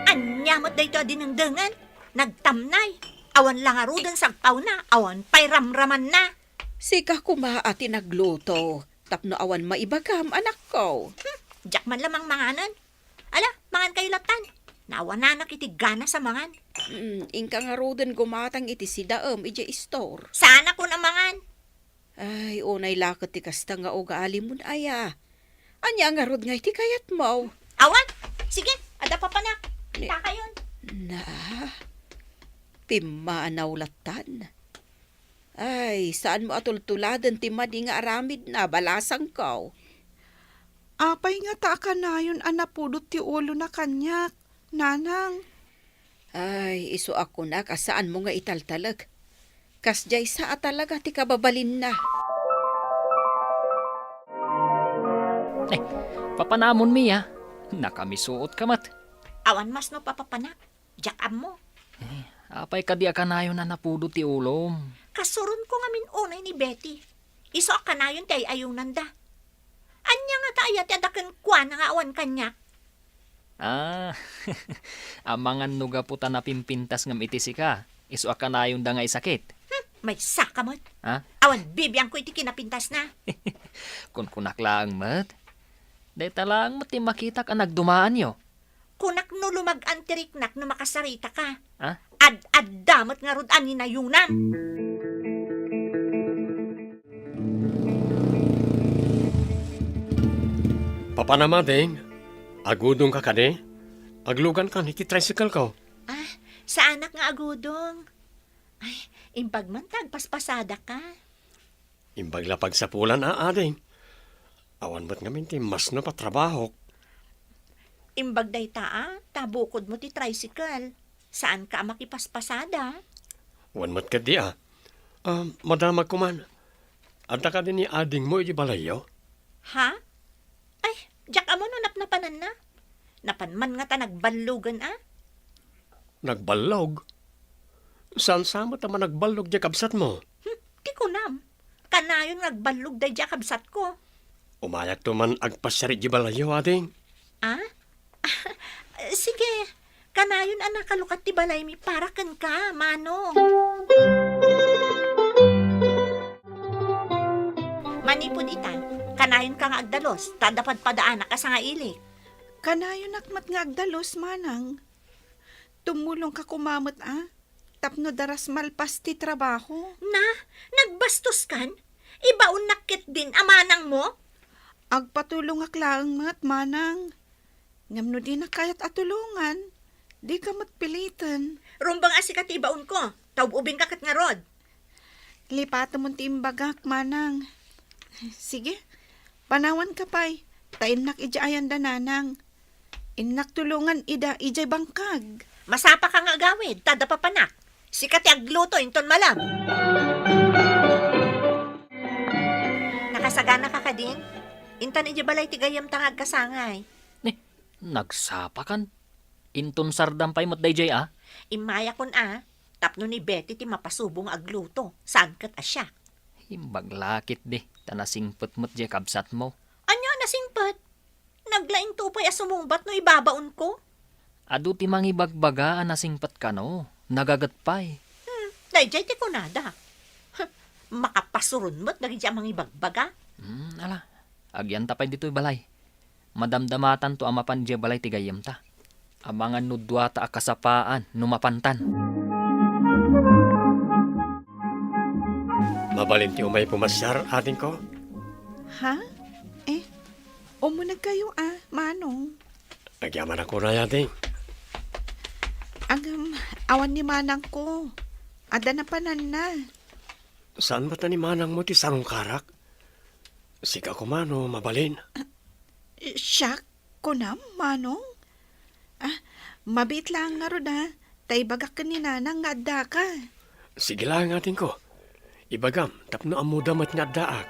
Anyamot da ito dinengdengan. Nagtamnay. Awan lang arudan sagpaw na. Awan pa'y ramraman na. Sika kumaati nagluto. Tapno awan maibagam, anak ko. Diyak man lamang manganan. Ala, mangan kayo latan. Nawananak iti gana sa mangan. Ingka nga roden gumatang iti sidaam ija store. Sana ko na mangan. Ay, unay lakot ti kasta nga o gaalimun aya. Anya nga rod nga iti kayat mo. Awan, sige, ada pa panak. Kita kayon. Na, pimanawlatan. Ay, saan mo atultuladan ti madi nga aramid na balasang ko? Apay nga ta kanayon anapudot ti ulo na kanyak, nanang. Ay, iso ako na kasaan mo nga italtalag. Kasjay sa talaga ti kababalin na. Papanamon Mia. Nakamisuot ka mat. Awan mas no papapanak. Jakam mo. Apay kadi akanayo na napudot ti ulom. Kasurun ko nga unay ni Betty. Iso akanayon tay ayunan da. Anya nga tayo ti adakan kwa na nga awan kanyak. Amangan nuga puta na pimpintas ngam iti sika. Iso akanayon da nga isakit. May sakamot. Ha? Awan bibiyang ko iti kinapintas na. Kun kunaklaang mat. Day talang mati makita ka nagdumaan yo. Kunak no lumag-antiriknak no makasarita ka. Ha? Ad-damot nga rod ani na yunam. Papanamading, agudong ka kade? Aglugan ka, iti tricycle ko. Sa anak nga agudong. Ay, impagmantag, paspasada ka. Imbag lapag sa pulan ading. Awan mo't ngamin ti mas no patrabaho. Imbag day tabukod mo ti tricycle. Saan ka makipaspasada? Awan mo't ka di madamag ko man. Adda ka din ni ading mo iti balayo? Ha? Ay, jak amo no napnapanan na. Napanman nga ta nagbalugan Nagbalog? Saan mo tama nagbalog di kabsat mo? Di ko nam. Kanayon nagbalug day jak kabsat ko. Umayak to man agpasyari di balayo ading. Sige. Kanayon nakalukat ti balay mi para kan ka, mano. Manipod itan. Kanayon ka nga agdalos. Tadapad padaan ka sa nga ilik. Kanayon nakmat nga agdalos, manang. Tumulong ka kumamot, Tapno daras malpas ti trabaho. Na, nagbastos kan? Ibaon nakit din amanang mo? Agpatulong aklaang mat, manang. Ngamno di na kayat atulungan. Di ka matpilitan. Rumbang asikat ibaon ko. Taububing kakat nga rod. Lipata mo ti imbagak, manang. Sige, panawan ka pa'y. Tainak ija ayan dananang. Inak tulungan ida ijay bangkag. Masapa ka nga gawid, tada papanak. Sikat agluto, inton malam. Nakasagana ka din? Intan ija balay tigayam tangag kasangay. Nagsapakan. Inton sardampay mo't dayjay Imaya kon tapno ni Betty ti mapasubong agluto. Saan kat asya? Himbag lakit di. Tanasingput mo't di kabsat mo. Anya nasingpat? Naglaing tupay asumungbat no ibabaon ko? Adu ti mangibagbaga anasingpat ka no. Nagagatpay. Dayjay ti kunada. Makapasurun mo't dagiti amang ibagbaga. Ala. Agyan tapay dito'y balay. Madamdamatan to amapan di balay tigayam ta. Amangan nudwa ta akasapaan numapantan. Mabalin ti umay pumasyar ating ko? Ha? Umunag kayo, manong. Nagyaman ako na ating. Awan ni manang ko. Ada na panan na. Saan ba ni manang mo ti sarong karak? Siga ko mano, mabalin. Siyak ko na, manong. Mabit lang nga ro na. Tay bagak ka ni nanang nga adda ka. Sige lang ating ko. Ibagam, tapno amudamat nga daak.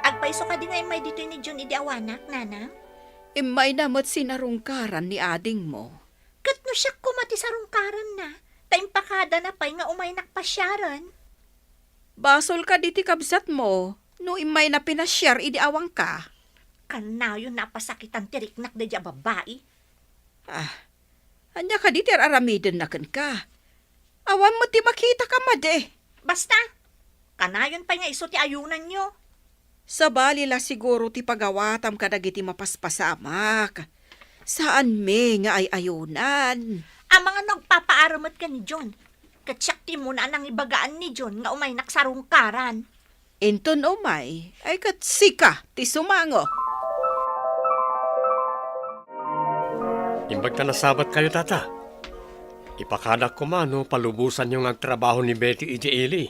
Agpaiso ka din nga may dito ni John idi awanak, nana? Imay namot sinarungkaran ni ading mo. Kat no siya kumati sa rungkaran na. Taimpakada na pa'y nga umay nakpasyaran. Basol ka diti kabsat mo, no imay na pinasyar idi awang ka. Kanayo napasakitan tiriknak da dya babae. Anya ka diti aramiden na kan ka. Awan mo ti makita ka made. Basta, kanayon pa nga iso ti ayunan nyo. Sa bali la siguro ti pagawatam kadagiti mapaspasamak. Saan me nga ay ayunan? Ang mga nagpapaaramat ka ni John. Katsyak ti mo na nang ibagaan ni John nga umay naksarungkaran. Inton umay, ay katsika ti sumango. Imbag ta nasabat kayo, tata. Ipakadak ko mano palubusan yung agtrabaho ni Betty iti Eli.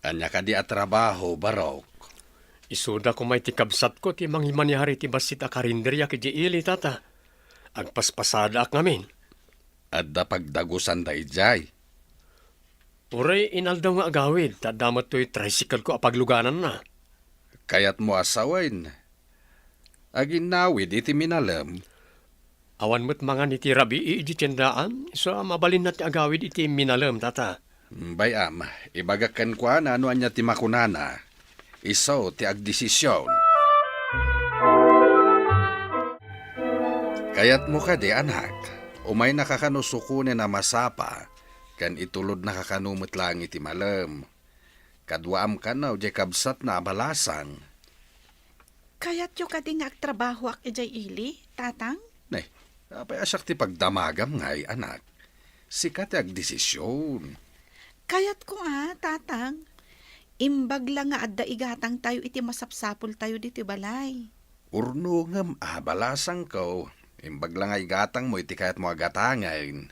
Anya ka di atrabaho, Barok. Isuda ko may tikabsat ko ti manghimanyari ti basit a karinderya ki Eli, tata. Agpaspasada ak ngamin. Adda pagdagusan dayjay. Uray inaldaw nga agawid, tadamat to'y tricycle ko apagluganan na. Kayat mo asawain. Aginawid iti minalam. Awan mo't mga niti rabi iti tiyandaan, so mabalin na ti agawid iti minalam, tata. Bayam, ibagakan kwa na ano anya ti makunana. Iso ti agdesisyon. Kayat mo ka di anak, umay nakakanusukunin na masapa, kan itulod nakakanumot lang iti malam. Kadwaam ka na o di kabsat na abalasan. Kayat yo ka di nga agtrabaho ak ijay ili, tatang? Nay, apay asak ti pagdamagam ngay anak. Sikat ti agdesisyon. Kayat ko tatang. Imbag lang nga adda igatang tayo iti masapsapol tayo diti balay. Urno ngam balasang ko. Imbag lang ay gatang mo iti kayat mo agatangain.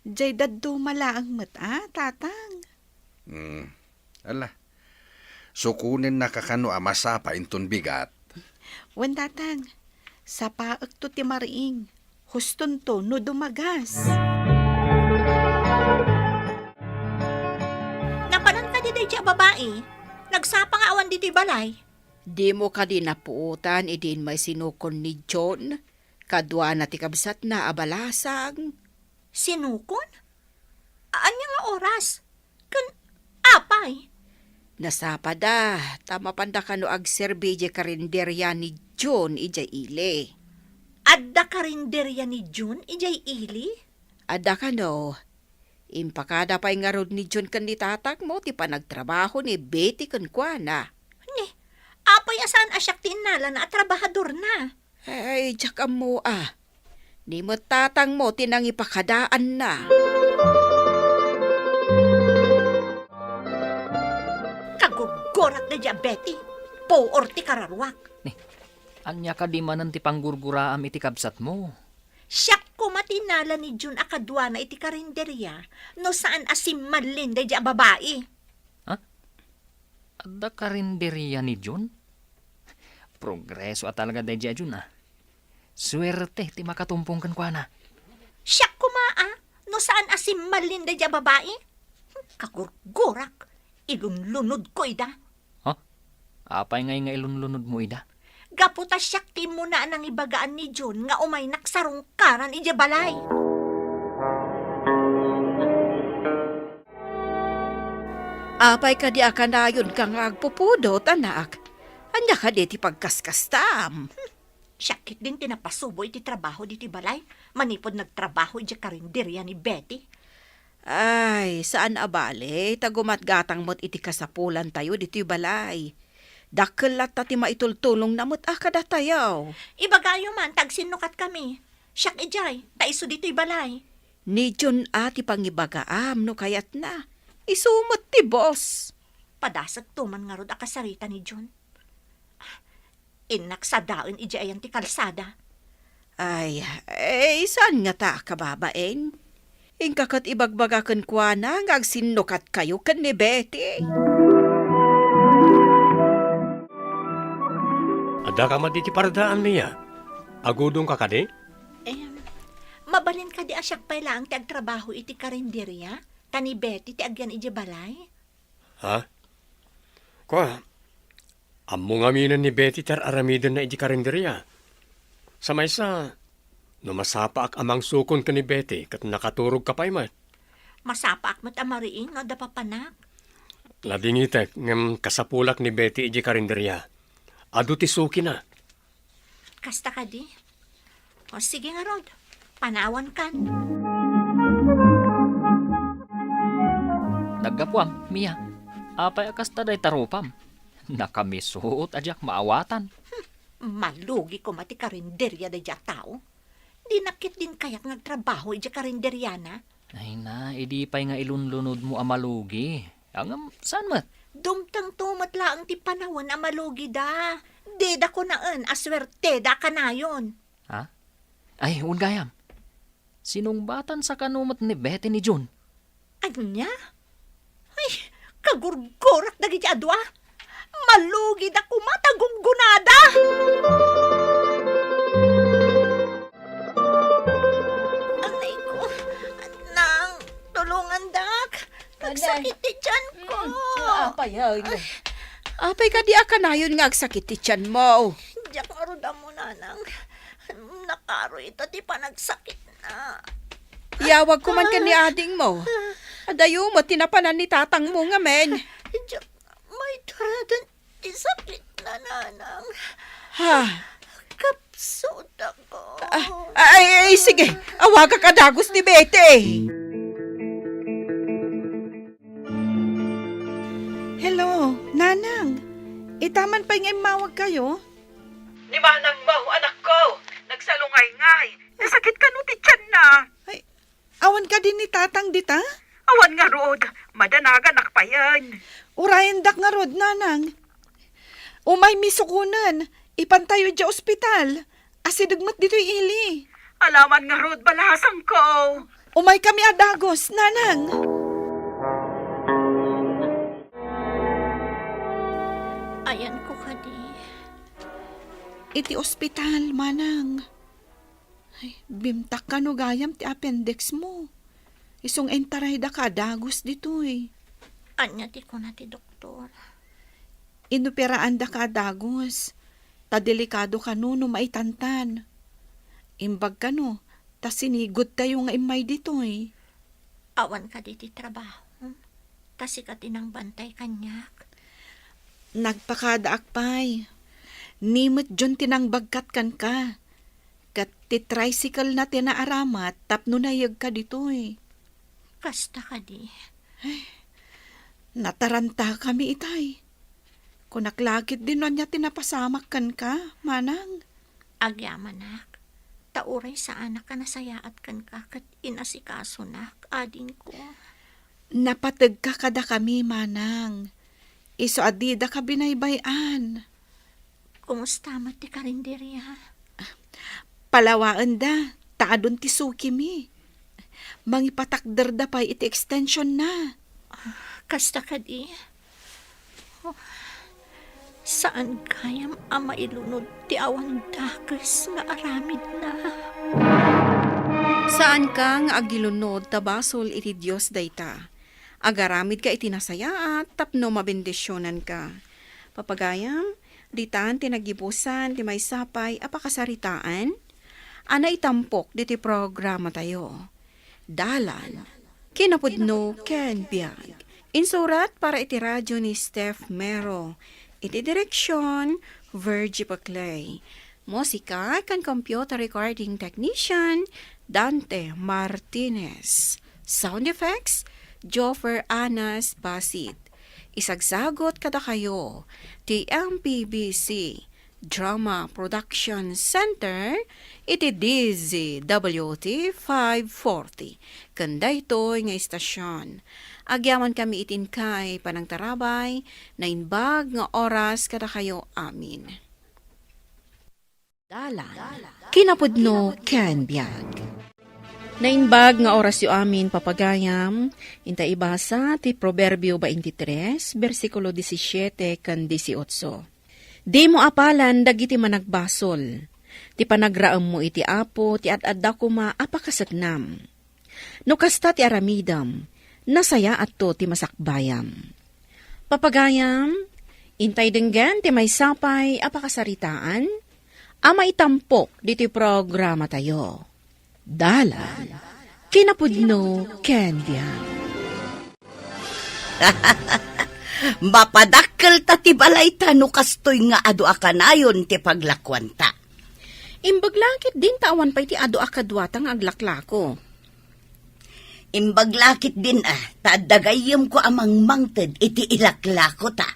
Jay daddo malaang mata, tatang. Ala. Sukunin na kakano masapa inton bigat. Wan tatang, sa paag to ti mariing. Huston to no dumagas. Napanan ka di dayja babae. Nagsapa nga awan dito'y balay. Di mo ka din napuutan, idin may sinukon ni John. Kadwa na ti kabsat na abalasang. Sinukon? Anya nga oras? Apay? Nasapada, tama panda ka no agserbi je karinderya ni John ijay ile. Adda karinderya ni Jun, ijay ili? Ada ka no, impakada pa'y nga rod ni John kan ni tatak mo, ti panagtrabaho ni Betty kan kwa na. Ni, apay asan asyak tinala na at trabahador na. Ay, diyak mo Ni mo tatang mo tinang ipakadaan na. Kagugorat na diabeti. Po or ti kararwak. Anya ka di manan ti panggurguraam iti kabsat mo. Siyak ko matinala ni Jun akadwa na iti karinderya no saan asim malin da diya babae. Adda karinderya ni Jun? Progreso at talaga day Jun Swerte ti makatumpong kan kwa na. Siyak ko no saan asim malin da diya babae. Kagurgurak. Ilunlunod ko ida. Apay nga ilunlunod mo ida? Gaputa siyak ti mo na nang ibagaan ni Jun nga umay naksarong karan ija balay. Apay ka di akan dayon kang agpupudot, anak. Anya ka di ti pagkaskastam. Siyakit din tinapasubo iti trabaho diti balay. Manipod nagtrabaho ija karinderya ni Betty. Ay, saan abale? Tagumatgatang mo't iti kasapulan tayo diti balay. Dakkelat ta ti maitultulong namot kada tayaw. Ibagayo man, tagsinukat kami. Siyak ijay, taiso dito'y balay. Ni John ati pangibagaam no kayat na. Isumot ti boss. Padasag tuman nga rod akasarita ni John. Inak sa daon ijay ayan ti kalsada. Ay, saan nga ta kababaeng? Ingkakat ibagbagakan kwa na ngagsinukat kayo kan ni Betty. Ada ka man di ti paradaan niya. Agudong ka kadi? Mabalin ka di asyak pa lang ti agtrabaho iti karinderya. Tani Betty ti agyan iji balay. Ha? Kwa, among aminan ni Betty tar aramidon na iji karinderya. Sa maysa, numasapa ak amang sukon ka ni Betty kat nakaturog ka pa'y mat. Masapa ak mat amariing no da papanak. Ladingitek ngem kasapulak ni Betty iji karinderya. Adu ti suki na. Kasta ka di. O sige nga rod, panawan kan. Naggapuam, Mia. Apay akas taday tarupam. Nakamisuot ajak maawatan. Malugi ko mati karinderya da dya tao. Di nakit din kayak nagtrabaho ija karinderya na. Ay na, idi pa'y nga ilunlunod mo amalugi. Ang saan mat? Dumtang tumat laang ti panahon na malugi da. Deda ko naan, aswerte da kanayon. Ha? Ay, ungayam. Sinong batan sa kanumat ni Betty ni Jun? Anya? Ay, kagurgurak na giti adwa. Malugi da kumatagong gunada. Anay ko, nang tulungan dak. Nagsakit ti tiyan ko. Apay ka di akanayon nga agsakit ti tiyan mo. Diyak aruda mo nanang. Nakaro ito ti panagsakit na. Iyawag ko man ka ni ading mo. Adayo mo, tinapanan ni tatang mo nga men. Diyak, may taradan isakit na nanang. Ha? Kapsot ako. Ay, sige. Awaga ka dagos ni Betty. Hello, nanang. Itaman pa yung mawag kayo? Ni manang mo, anak ko. Nagsalungay-ngay. Nasakit ka no ti tiyan na. Ay, awan ka din ni tatang dita? Awan nga rod. Madanagan pa yan. Urayan dak nga rod, nanang. Umay misukunan. Ipantayo dya ospital. Asidugmat dito'y ili. Alaman nga rod balasang ko. Umay kami adagos, nanang. Ayan ko kadi. Iti ospital, manang. Ay, bimtak ka no gayam ti appendix mo. Isong entaray da ka adagos ditoy. Anya ti ko na ti doktor. Inuperaan da ka adagos. Ta delikado ka no maitantan. Imbag ka no, ta sinigod tayo nga imay ditoy. Awan ka di ti trabaho. Kasi ka tinang bantay kanyak. Nagpakadaak pay. Nimot dyon tinang bagkat kan ka. Kat ti tricycle na tinaaramat tapno nayag ka ditoy. Kasta ka di. Nataranta kami itay. Kunaklagit din niya tinapasamak kan ka, manang. Agyamanak. Tauray sa anak ka nasayaat kan ka kat inasikaso nak, ading ko. Napatag ka kada kami, manang. Iso adida ka binaybayan. Kumusta mo ti karinderya? Palawaan da, taadon ti suki mi. Mangipatakder da pa'y iti extension na. Kasta ka di. Oh, saan kayam ama ilunod ti awan dakes nga aramid na? Saan ka nga agilunod tabasol iti Diyos dayta? Agaramid ka iti nasaya at tapno mabendisyonan ka. Papagayam, ditan tinagibusan ti may sapay apakasaritaan, ana itampok diti programa tayo. Dalan, kinapudno ken biag. Insurat para iti radyo ni Steph Mero. Iti direksyon, Virgie Paclay. Musika kan computer recording technician, Dante Martinez. Sound effects, Joffer Anas Basit. Isagsagot kada kayo, TMPBC Drama Production Center, iti DZWT 540. Kanda ito'y nga istasyon. Agyaman kami itin kay panang tarabay, na inbag nga oras kada kayo amin. Dalan, kinapudno ken biag. Nainbag nga oras yu amin papagayam, inta ibasa ti Proverbio 23, versikulo 17 kan 18. Di mo apalan dagiti managbasol, ti panagraam mo iti apo, ti at-adda kuma apakasagnam. No kasta ti aramidam, nasaya atto ti masakbayam. Papagayam, intay denggan ti may sapay apakasaritaan, ama itampok diti programa tayo. Dalan, kinapudno kendian. Mapadakkel ta ti balay ta no kastoy nga adu akanayon ti paglakwanta. Imbaglakit din tawan pa iti ado akadwatang aglaklako. Imbaglakit din taadagayem ko amang mangted iti ilaklako ta.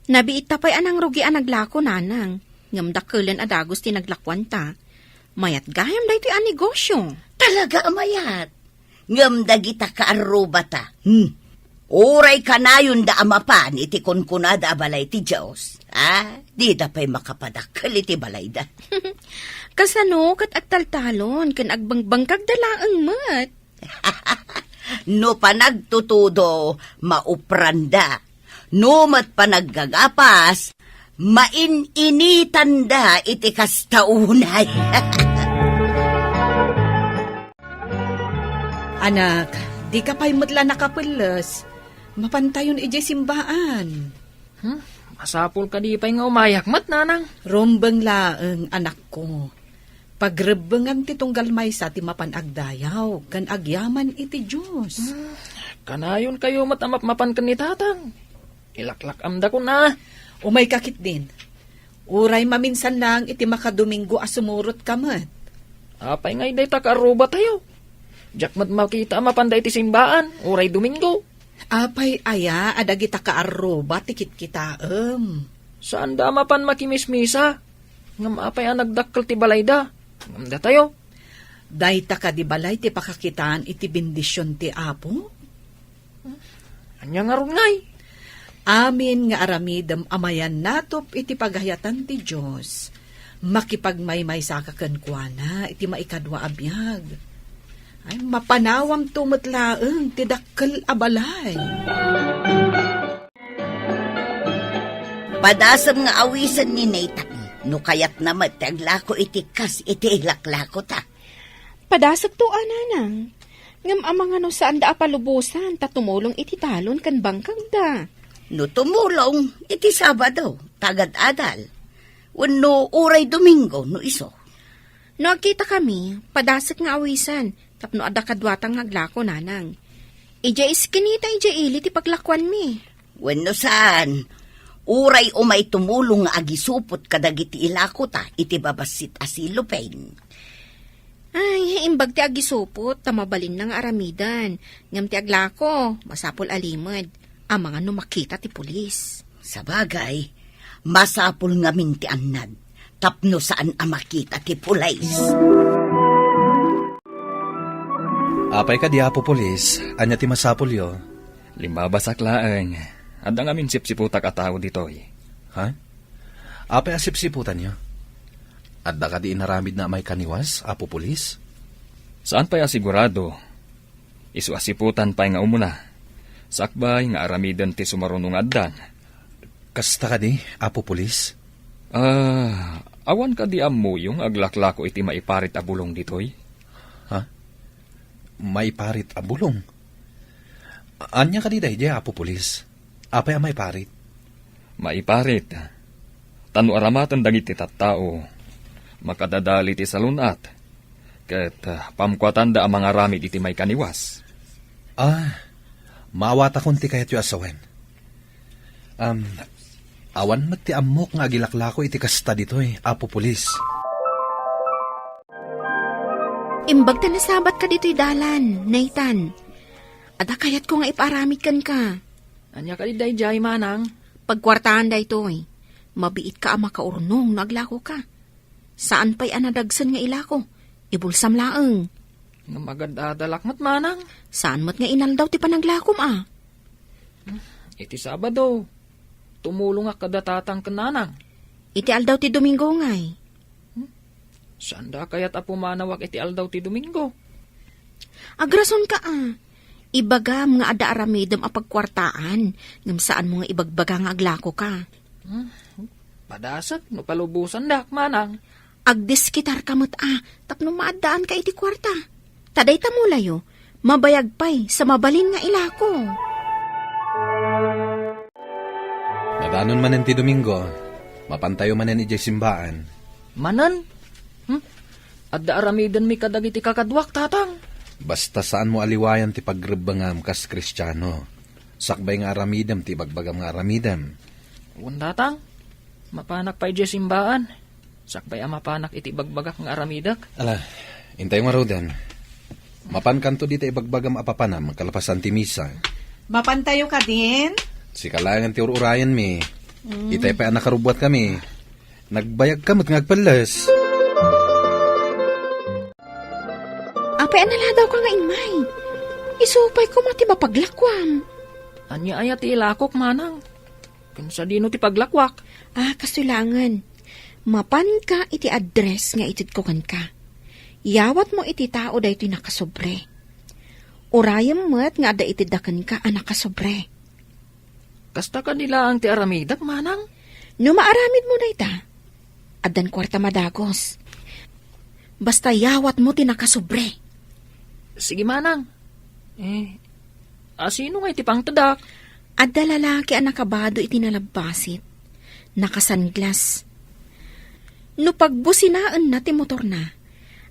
Nabiit tapay anang rugian naglako nanang, ngamdakkelan adagos ti naglakwanta. Mayat gayam da iti a negosyo. Talaga amayat. Ngam dagita kaaruba ta. Oray kanayon da amapan iti kunkunada abalay ti Diyos. Di da pa'y makapadakkel iti balay da. Kasano kat agtaltalon kan agbangbangkag dalaang mat. No panagtutudo, maupranda. No mat panaggagapas, maininitanda iti kastaunay. Anak, di ka pa'y mutla nakapulos. Mapantayon ijay simbaan. Masapul ka di pa'y nga umayak mat, nanang. Rombeng laeng anak ko. Pagrebengan ti tunggal may sa ti mapanagdayaw, kan agyaman iti Diyos. Kanayon kayo matamap mapan kan ni tatang. Ilaklak amda ko na. Umay kakit din. Uray maminsan lang iti makadomingo asumurot kamat. Apay ngay day takaruba tayo. Diyak mat makita mapanda iti simbaan, uray Domingo. Apay aya, adagita kaaroba, tikit kita, Saan da mapan makimismisa? Ngam apay ang nagdakkel ti balayda. Ngam da tayo. Dayta ka di balay ti pakakitaan iti bendisyon ti Apo? Anya nga ron ngay. Amin nga aramidem amayan natop iti paghayatan ti Diyos. Makipagmaymay sa kakankwana iti maikadwa abiyag. Ay, mapanawam tumatlaang tidakkel abalay. Padasam nga awisan ni Nathan, no kayat naman taglako itikas iti ilaklako ta. Padasag to, ananang. Ngam amang ano saan da apalubusan, tatumulong iti talon kan bangkag da. No tumulong, iti Sabado, tagad adal. Wano uray Domingo, no iso. No agkita kami, padasag nga awisan, tapno ada kadwatang haglako, nanang. Ija iskinita, ija ili ti paglakwan mi. Wano saan, uray umay tumulong nga agisupot kadagiti ilako ta, iti babasit asilupain. Ay, imbag ti agisupot, tamabalin ng aramidan. Ngam ti aglako, masapol alimad. Ang mga no makita ti pulis. Sa bagay, masapul nga minti annad, tapno saan ang makita ti pulays. Apay ka di Apo Pulis, anya ti masapul yo. Limabas aklaan. Adda nga min sipsiputak a tao ditoy. Ha? Apay asip-siputan yo. Adda ka di inaramid na may kaniwas, Apo Pulis? Saan pa ya sigurado? Isu asiputan pa nga umuna. Sakbay nga aramidan ti sumarunong addan. Kasta ka di, Apo Pulis? Awan ka di ammo yung aglaklako iti maiparit a bulong ditoy. Ha? Maiparit a bulong? Anya ka di day, Apo Pulis? Apay a maiparit? Maiparit. Tanu aramatan dagiti tattao. Makadadali ti salunat. Ket pamkwatan da ang mga ramid iti may kaniwas. Maawata kon ti kayat yu asawen. Awan mat ti amok nga agilaklako iti kasta ditoy, Apo Pulis. Imbag ta nasabat ka dito'y dalan, Nathan. Ada kayat ko nga iparamid kan ka. Anya ka di day jay manang? Pagkwartahan da ito'y. Mabiit ka ama kaurnong, naglako ka. Saan pa'y anadagsan nga ilako? Ibulsam laeng. Nga magadadalak mat manang? Saan mat nga inaldaw ti panaglakom Iti Sabado. Tumulong nga kadatatang kananang. Iti aldaw ti Domingo ngay. Saan da kayat apumanawak iti aldaw ti Domingo? Agrason ka Ibagam nga ada aramidem a pagkwartaan. Ngam saan mo nga ibagbaga nga aglako ka. Padasag, no palubusan dak manang. Agdiskitar kamot tapno maadaan ka iti kwarta. Taday tamulayo, mabayag pa'y sa mabalin nga ilako. Nadanon manen ti Domingo, mapantayo manen iti simbaan. Manan? Adda aramidan mi kadagiti kakadwak tatang. Basta saan mo aliwayan ti pagrebangam kas Kristiyano. Sakbay nga aramidam ti bagbagam nga aramidam. Tatang, mapanak pa iti simbaan. Sakbay ang mapanak iti bagbagak nga aramidak. Ala, intay mo rodan. Mapankanto dito ibagbagam apapanam, kalapasan ti misa. Mapantayo ka din? Si kalangan ti ururayan mi. Itay pa nakarubwat kami. Nagbayag kamot ngagpalas. Apay analadaw ka nga imay. Isupay ko mati mapaglakwam. Anya aya ti ilakok manang. Kansa dino ti paglakwak. Kasulangan. Mapan ka iti address nga itid ko kan ka. Yawat mo iti tao da ito'y nakasobre. Urayam mo't nga da itidakan ka nakasobre. Kasta ka nila ang ti aramidak manang? No maaramid mo na ita. Adan kwarta madagos. Basta yawat mo ti nakasobre. Sige manang. Sino nga iti pang tadak? Adda lalaki ang nakabado iti nalabasit. Nakasanglas. No pagbusinaan na ti motor na,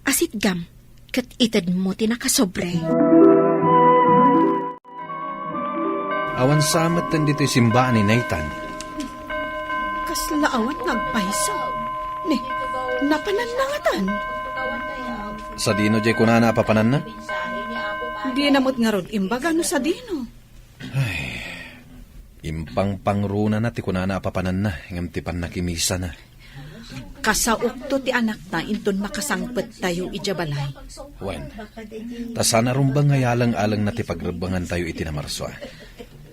asit gam, kat itad mo ti nakasobre. Awan samat tan dito'y simbaan ni Nathan. Kaslaawat nagpayso. Ne, napananangatan. Sa dino jay kunana apapanan na? Di namot nga ron imbaga no sa dino. Impang pangruna na ti kunana apapanan na, ngam ti panakimisa na. Kasaukto ti anak na inton makasangpet tayo ijabalay. Wen, tasana rumbang ngayalang-alang na ti pagrebangan tayo iti namarswa.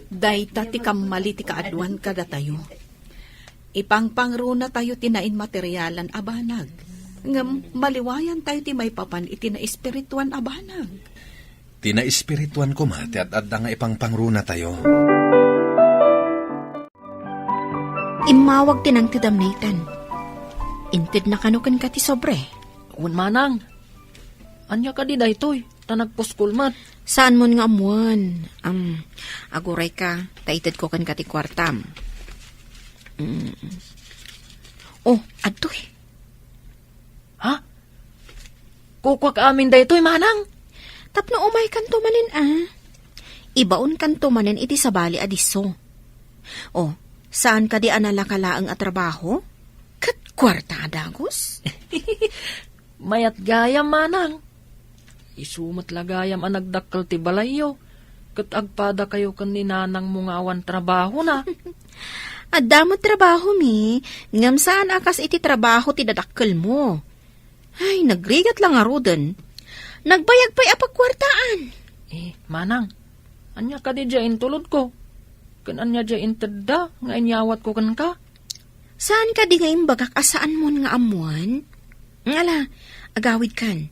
Dayta ti kamali ti kaadwan kada tayo. Ipangpangruna tayo tinain materyalan abanag. Ngam maliwayan tayo ti may papan iti na espirituan abanang. Tina-espirituan ko ma, ti at nga ipang pangruna tayo. Imawag tinang ti damnaitan. Inted na kanukan ka ti sobre. Un manang. Anya ka di daytoy, tanagpuskulmat. Saan mo nga amuan? Aguray ka, taited ko kan ka ti kwartam. Oh, adoy. Ha? Kukwa ka amin daytoy, manang. Tapno umay kanto manin Ibaon kanto manin iti sabali adiso. Oh, saan ka di analakalaang at trabaho? Kat kwarta dagos? Mayat gayam, manang. Isumat lagayam ang nagdakkel ti balayo. Kat agpada kayo kan ninanang mungawan trabaho na. Adamot trabaho mi, ngam saan akas iti trabaho ti dadakkel mo. Ay, nagrigat lang arudan. Nagbayag pa'y apagkwartaan. Manang, anya ka di dyan tulod ko. Kan anya dyan tedda, nga inyawat ko kan ka. Saan ka di ngayon bagak asaan mo nga amuan? Ngala, agawid kan.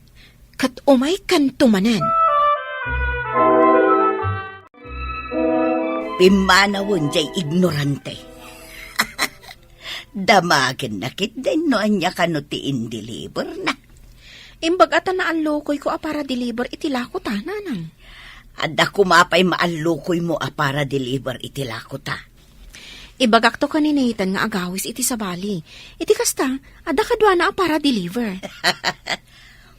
Kat umay kan tumanan. Pimanawon jay ignorante. Damagin na kit din no anya kano ti indeliver na. Imbag ata na allokoy ko para deliver itilako ta, nanang. Adda kumapay maallukoy mo para deliver itilako ta. Ibagak to kaninaitan nga agawis iti sabali. Iti kasta, ada kadwa na para deliver.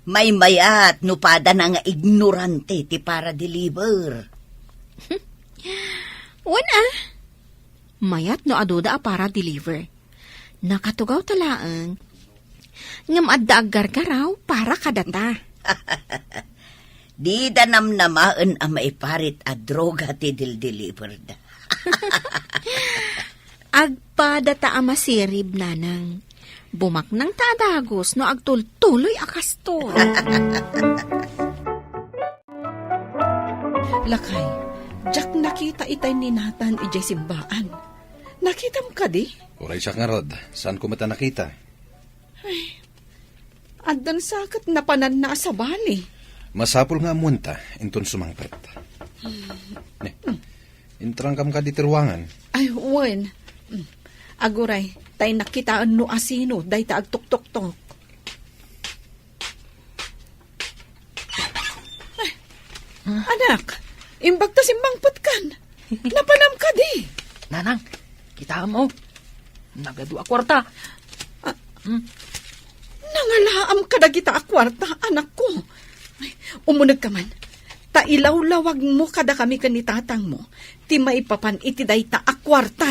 May mayat no pada na nga ignorante ti para deliver. Wana. Mayat no adoda para deliver. Nakatugaw talaang. Ngam adda aggargaraw para kadata. Di da namnamaan ang maiparit a droga ti deliver da. Agpadata ama sirib nanang. Bumak ng tadagos no agtultuloy akastor. Lakay, Jack nakita itay ni Nathan ijay simbaan. Nakita mo ka di? Uray siya nga rod, saan ko mata nakita? Addan sakat na panan na sa bali. Masapol nga munta, inton sumangpet. Intrang kam ka di tiruangan. Ay, wen. Aguray, tay nakitaan no asino, day ta agtok-tok-tok. Anak, imbag ta simbangpot kan. Napanam ka di. Nanang, kita mo. Nagadua kwarta. Nangalaam ka na kita akwarta, anak ko. Ay, umunag ka man. Tailawlawag mo kada kami kanitatang mo. Ti maipapan iti day ta akwarta.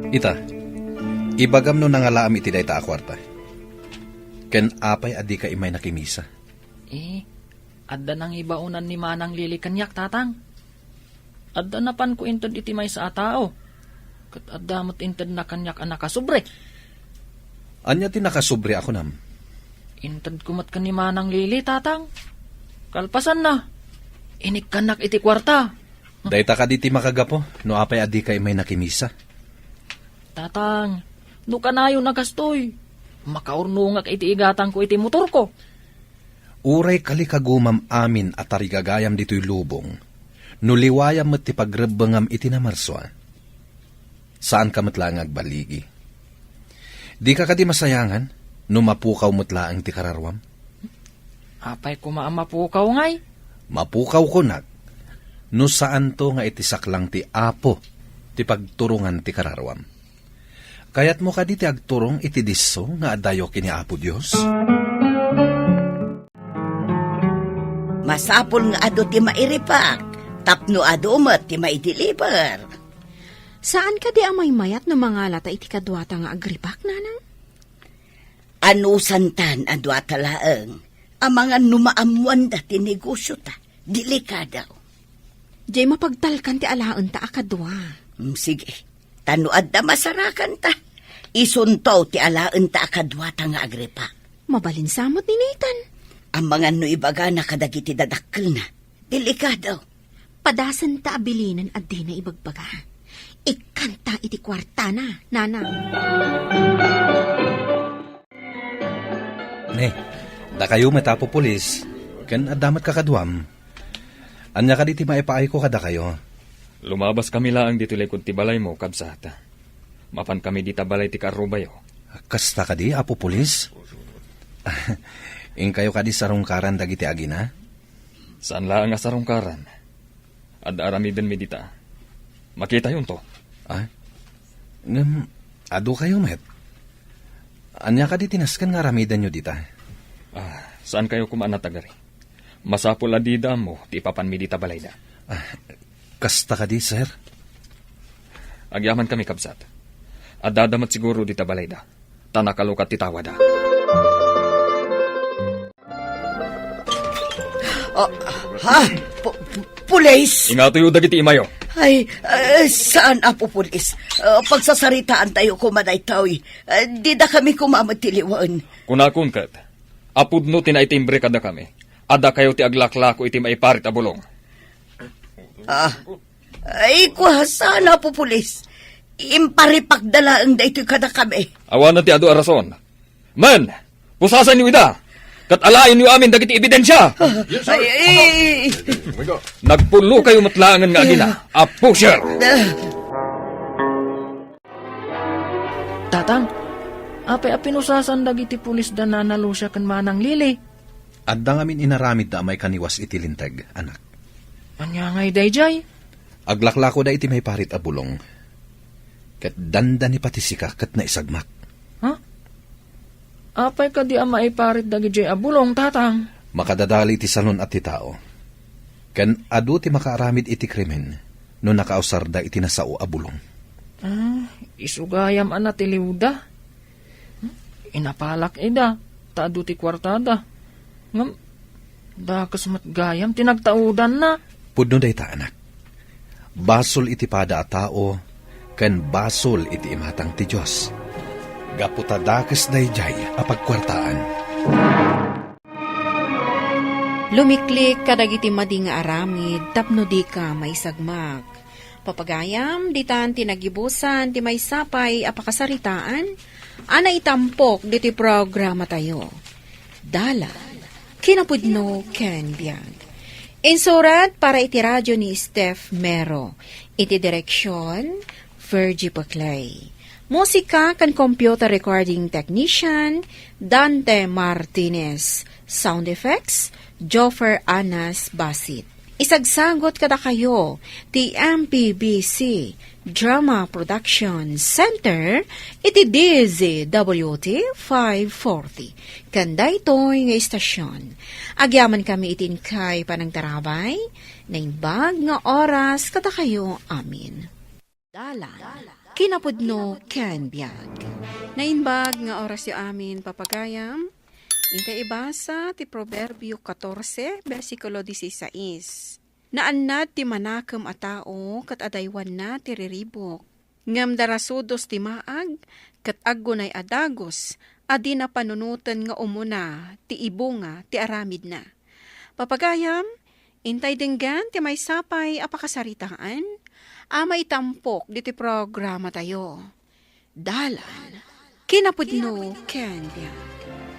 Ita, ibagam no nangalaam iti day ta akwarta. Ken apay adi ka imay nakimisa. Adda nang ibaunan ni Manang Lili kanyak, tatang. Adda napan ko intod iti may sa atao. Kat adda mo't intod na kanyak anak kasubre. Anya ti nakasubre ako nam. Intod kumat ka ni Manang Lili, tatang. Kalpasan na. Inik kanak iti kwarta. Dayta ka diti makagapo, no apay adi ka imay nakimisa. Tatang, no kanayo nagastoy. Makaurnungak iti igatang ko iti motor ko. Uray kalikagumam amin at tarigagayam dito'y lubong, nuliwayam met ti pagrebengam iti namarswa. Saan ka metlang agbaligi? Di ka kadi masayangan, numapukaw metlaang ti kararwam? Apay ko maamapukaw ngay. Mapukaw ko nag, no saan to nga itisak lang ti apo, ti pagturungan ti kararwam. Kayat mo kadi ti agturong iti disso nga adayo kini Apo Dios? Masapol nga ado ti mairipak, tapno ado mat ti maideliver. Saan ka di amay mayat no mga lata iti kadwata nga agripak, nanang? Anusantan ado atalaang, ang mga numaamuan dati negosyo ta, delikadaw. Diyay mapagtalkan ti alaan ta akadwa. Sige, tanuad na masarakan ta. Isuntaw ti alaan ta akadwata nga agripak. Mabalin samot ni Nathan. Ang mga nuibaga na kadagiti dadakkel na, delikadaw. Padasan ta abilinan at di na ibagbaga. ikanta iti kwarta na, nanang. Ne, da kayo metapo pulis, ken adamat kakadwam. Anya ka di ti maipaay ko kada kayo. Lumabas kami laang dito likod ti balay mo, kabsata. Mapan kami di tabalay ti karubayo. Kasta ka di, apo pulis? Ing kayo ka di sarungkaran dagiti agina? Saan laang nga sarungkaran? Ad aramiden mi dita. Makita yun to. Ado kayo, met. Anya ka di tinaskan nga ramidan nyo dita? Saan kayo kumaan tagari? Masapol adida mo, ti papan mi dita balay da. Kasta ka di, sir? Agyaman kami, kabsat. Adadamat siguro dita balay da. Tanakalukat ti tawada. Pulis! Ingato yung dagiti imayo. Ay, saan apo pulis? Pagsasaritaan tayo kumaday taoy. Di da kami kumamatiliwan. Kunakun kat, apud no tinaitimbre kada kami. Ada kayo ti aglaklako iti maiparit a bulong. Ay, saan apo pulis? Imparipagdala ang daytoy kada kami. Awan na ti ado arason. Man, pusasan niyo ida. Kat alain niyo amin dagiti ebidensya. Ay, Nagpulo kayo matlaangan nga agina. Apo, sir. Tatang, apay pinusasan dagiti pulis da nanalo siya kan manang lili. Adda ngamin inaramid da may kaniwas iti linteg, anak. Anya ngay dayjay? Aglaklako da iti may parit a bulong. Kat danda ni pati sika kat naisagmak. Apay ka di maiparit dagiti abulong, tatang. Makadadali iti salon at ti tao. Ken adu ti makaaramid iti krimen no nakausar da iti nasao a bulong. Isugayam ana ti liwda. Inapalak ida, taadu ti kwartada. Ngam, dakas matgayam, tinagtaudan na. Pudno day ta, anak. Basol iti pada a tao, ken basol iti imatang ti Diyos. Gaputa dakas dayjay apagkwartaan. Lumiklik kadagiti madi nga aramid, tapno di ka maisagmak. Papagayam, ditan tinagibusan, ti may sapay apakasaritaan, ana itampok diti programa tayo. Dala, kinapudno ken biag. Insurat para iti radyo ni Steph Mero, iti direksyon, Virgie Paclay. Musika kan computer recording technician, Dante Martinez. Sound effects, Joffer Anas Basit. Isagsagot kada kayo, ti MPBC Drama Production Center, iti DZWT 540. Kanda ito'y nga istasyon. Agyaman kami itin kay panangtarabay, na imbag nga oras kada kayo amin. Dalan. Kinapudno ken biag. Nainbag nga oras yu amin papagayam. Intay ibasa ti Proverbio 14, versikulo 16. Naannad ti manakam a tao kat adaywan na ti riribok. Ngam darasudos ti maag kat aggunay adagos adi na panunutan nga umuna ti ibunga ti aramid na. Papagayam, intay denggan ti may sapay apakasaritaan. Ama itampok diti programa tayo. Dalan, kinapudno ken biag.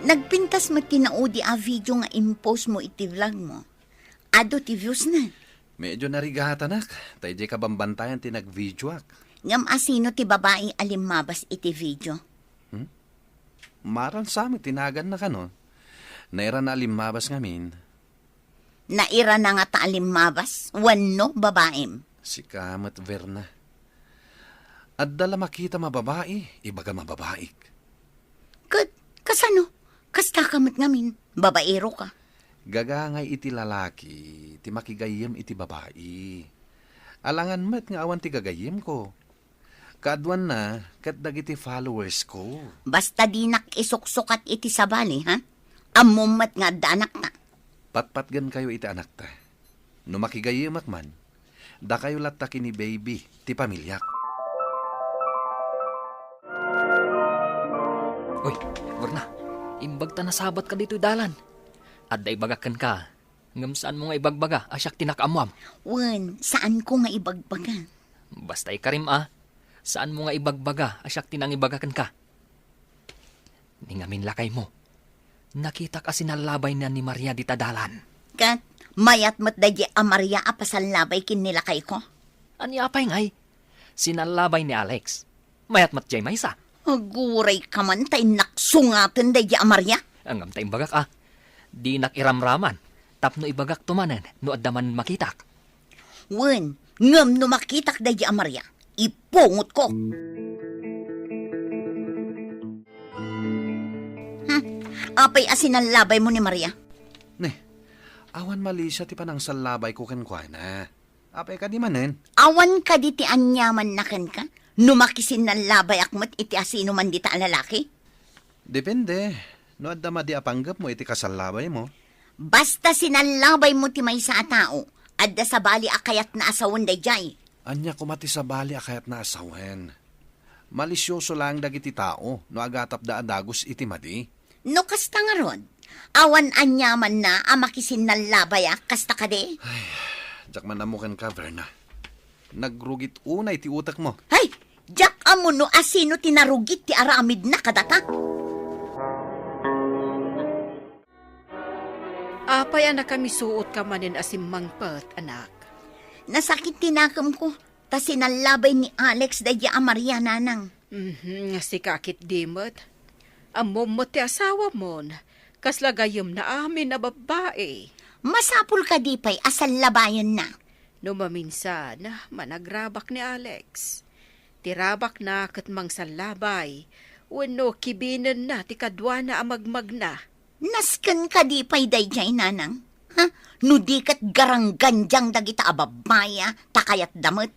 Nagpintas mo tinaudi a video nga impose mo iti vlog mo. Ado ti views na. Medyo narigata, anak. Tayo ka bambantayan ti nag-videoak. Ngam asino ti babaeng alimabas iti video. Maran sa amin, tinagan na ka, no? Naira na alimabas ngamin. Naira na nga ta alimabas, wano babaem. Si Kamat Verna. At dala makita mababae, ibaga mababaik. Kasano? Kasta kamat ngamin, babaero ka. Gagangay iti lalaki, ti makigayem iti babae. Alangan met nga awan ti gagayem ko. Kadwan na, kat dagiti followers ko. Basta di nakisuksukat iti sabali, ha? Amumat nga danak na. Patpatgan kayo iti anak ta. No makigayemak man, da kayo lataki ni baby, ti pamilyak. Uy, Verna, imbag ta na sabat ka dito dalan. At da ibagakan ka. Ngam saan mo nga ibagbaga, asyak tinakamuam. Wen, saan ko nga ibagbaga? Basta ikarim Saan mo nga ibagbaga, asyak tinang ibagakan ka? Ningamin lakay mo. Nakita kasi nalabay na ni Maria di tadalan. Kat, mayat mat dahi Maria apasalabay kin nila kay ko. Ani apay ngay? Sinalabay ni Alex. Mayat matjay maysa. Aguray ka man tay naksungatan dahi Maria. Ang amtay bagak Di nakiramraman. Tapno ibagak tumanan no addaman makitak. Wen, ngam no makitak dahi Maria. Ipungot ko. Apay asinalabay mo ni Maria. Ne, awan mali siya ti panang salabay ko kenkwana. Apay ka di manen. Awan ka di ti anyaman na ken ka? Numakisin na labay akmat iti asino man di ta lalaki? Depende. No adda madi apanggap mo iti kasalabay mo. Basta sinalabay mo ti may sa tao, adda sa bali akayat na asawan dayjay. Anya kumati sa bali akayat na asawen. Malisyoso lang dagiti tao no agatap da adagos iti madi. No kasta nga ron, awan anyaman na amakisin na labay kasta ka de? Jak man namukan ka, Verna. Nagrugit unay ti utak mo. Hay! Jak amo no asino tinarugit ti aramid na kadata? Apay anak kami suot ka manin asim mangpet, anak. Nasakit tinakam ko, ta sinalabay ni Alex dahi Maria nanang. Nga si kakit dimot. Amom mo ti asawa mon, kaslagayom na amin na babae. Masapul ka di pa'y asal labayan na. No maminsan, managrabak ni Alex. Tirabak na kat mang salabay, wano kibinan na ti kadwa na amagmag na. Nasken ka di pa'y dayjay nanang. Ha? No di kat garangganjang dagita ababaya, takayat damot.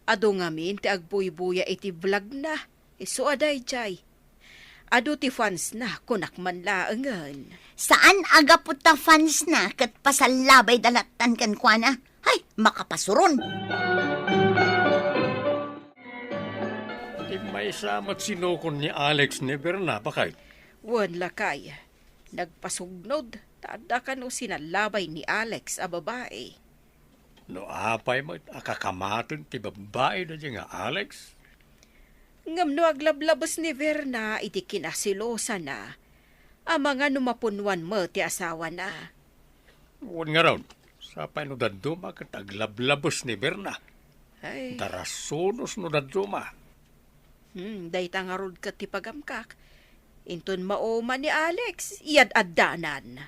Ado ngamin ti agbuy-buya iti vlog na, iso aday jay. Ado ti fans na kunak man laangan. Saan aga puta fans na kat pasalabay dalatan kan kwa na? Hay, makapasuron. Di may samat sinukon ni Alex ni Berna, bakay? Wan lakay, nagpasugnod, tada ka no sinalabay ni Alex a babae. No apay mo akakamaton ti babae na nga Alex? Ngam no aglablabas ni Verna iti kinasilosa na, ang mga numapunwan mo ti asawa na. Huwag nga raw, sa no daduma kat aglablabos ni Berna. Ay, Darasunos no daduma. dayta nga rod ka ti pagamkak. Inton maoma ni Alex, iyad addanan.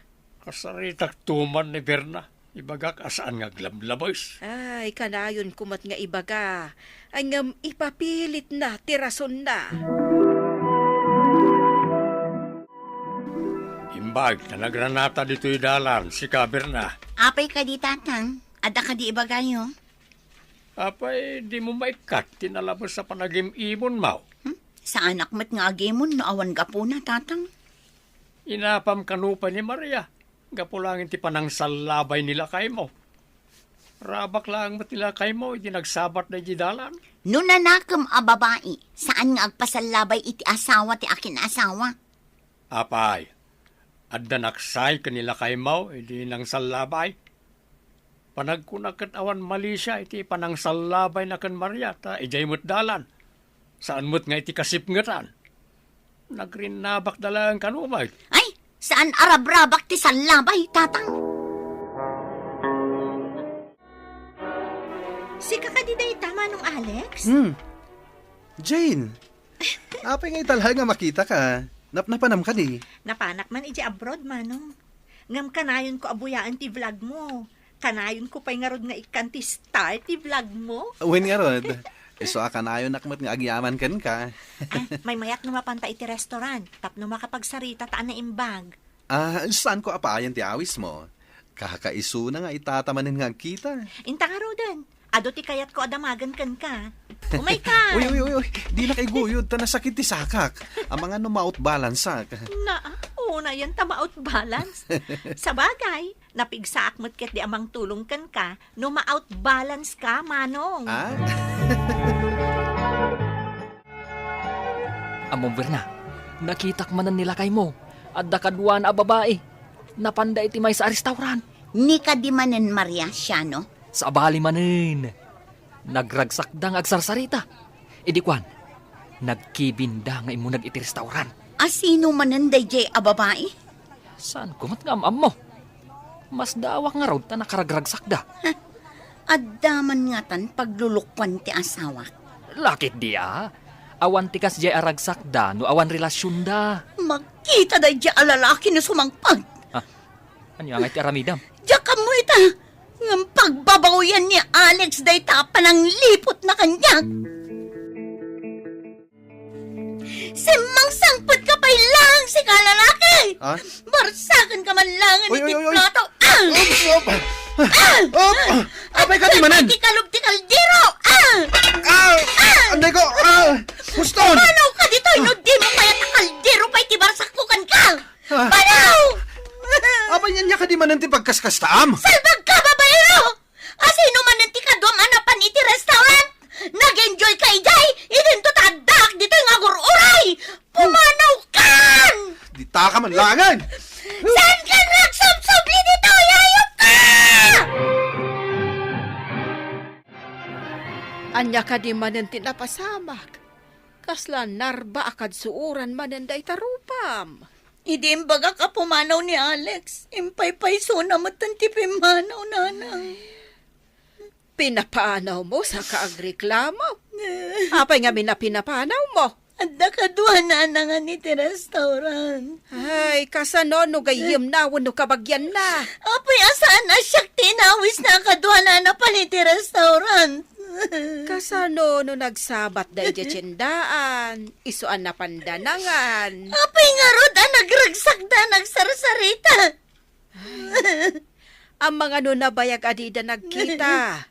Kasaritak tuman ni Berna, ibagak asaan nga aglablabos. Ay, kanayon kumat nga ibaga, ay ngam ipapilit na, tirason na. Imbag, na nagranata dito'y dalan, si ka Berna. Apay ka di tatang, ada ka di ibagayo. Apay, di mo maikat, tinalabos sa panagim-imon mo. Sa anak mat nga agemon no awan gapo na tatang. Inapam kanupa ni Maria, gapulangin ti panang salabay nila kay mo. Rabak lang mat nila kay mo, iti nagsabat na dalan. No nanakam a babae, saan nga agpasalabay iti asawa ti akin asawa? Apay, adda naksay kanila kay mo, iti nang salabay. Panagkunakat awan mali siya, iti panang salabay na kan Maria, ta ijay mo't dalan. Saan mo't nga iti kasipngatan? Nagrinabak dalang kanumay. Ay, saan arabrabak ti salabay tatang? Si kakadiday tama nung Alex? Jane! Apay nga italhay nga makita ka. Napnapanam ka di. Napanak man iji abroad manong. Ngam kanayon ko abuyaan ti vlog mo. Kanayon ko pa'y nga rod nga ikan ti start ti vlog mo. Uwin nga rod. Iso akan ayo nakmat nga agyaman kan ka. May mayat no mapanta iti restaurant. Tapno makapagsarita taan na imbag. Saan ko apayan ti awis mo? Kakaiso na nga itatamanin nga kita. Inta nga rodan. Ado ti kayat ko adamagan kan ka. Umay ka! Uy. Di na kay guyod, ta nasakit ti sakak. Ang mga numaut balansak. Una yan tamaot balance. Sa bagay, napigsaak mo't ket di amang tulong kan ka, no ma-out balance ka, manong. Among Verna, nakitak manan nila kay mo. Adda kadwa na babae. Napanda iti may sa restaurant. Ni ka di manen Maria siya, no? Sa bali manin. Nagragsakdang agsarsarita. Idikwan, nagkibinda nga imo iti restaurant. Asino mananday jay a babae? Saan kumat nga am mo? Mas dawak nga raw ta nakaragragsak da. Addaman nga tan paglulukwan ti asawa. Lakit dia. Awan tikas jay aragsak da no awan relasyon da. Magkita day jay a lalaki na sumangpag. Ano nga iti aramidam? Diya ka mo ita. Ng pagbabawian ni Alex day tapan ang lipot na kanya. Simang sangpot ka pa lang si kalalaki. Ah? Barsakan ka man lang Oy, ni oy, oy, oy. plato. Abay ka di manan! Di kalub di kaldero. Anday ko! Huston! Panaw ka dito, no di mo kaya ta kaldero pa iti barsakukan ka. Ah. Panaw! Abay niya ka di manan ti pagkaskastaam! Salbag ka, babaero! Asino man nanti ka dumanapan iti restaurant? Nag-enjoy ka, Ijay! Idin to tadak dito yung agur-uray! Pumanaw kan! Di ta ka man langan! Saan ka nagsubsubli dito? Yayop ka! Anya ka di manan tinapasamak. Kasla narba akad suuran manan da itarupam. Idi imbaga ka pumanaw ni Alex. Impay-payso na matanti pimanaw, nanang. Pinapanaw mo sa kaagreklamo. Apay nga pinapanaw mo. Adda kaduha na nga ni ti restaurant. Ay, kasano no gayim na wano kabagyan na. Apay asaan na siyak tinawis na kaduha na pa ni ti restaurant. Kasano no nagsabat da itsendaan. Isuan na pandanangan. Apay nga rod nagragsak da nagsarsarita. Ang mga no nabayag adida nagkita.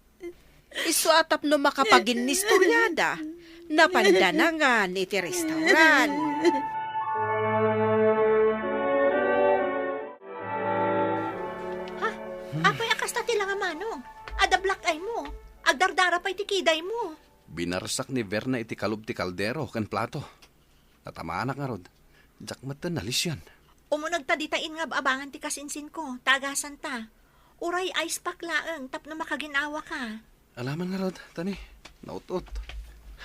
Isuatap no makapaginnistoryada. Napandanangan iti restaurant. Apay akas na tila nga manong. Ada black eye mo. Agdardara pa iti kiday mo. Binarsak ni Verna iti kalub ti kaldero kan plato. Natamaanak nga rod. Diyak matan nalis yan. Umunag ta ditain nga abangan ti kasinsin ko. Tagasan ta. Uray ice pack laeng tapno makaginawa ka. Alaman nga rod, tani. Nautot.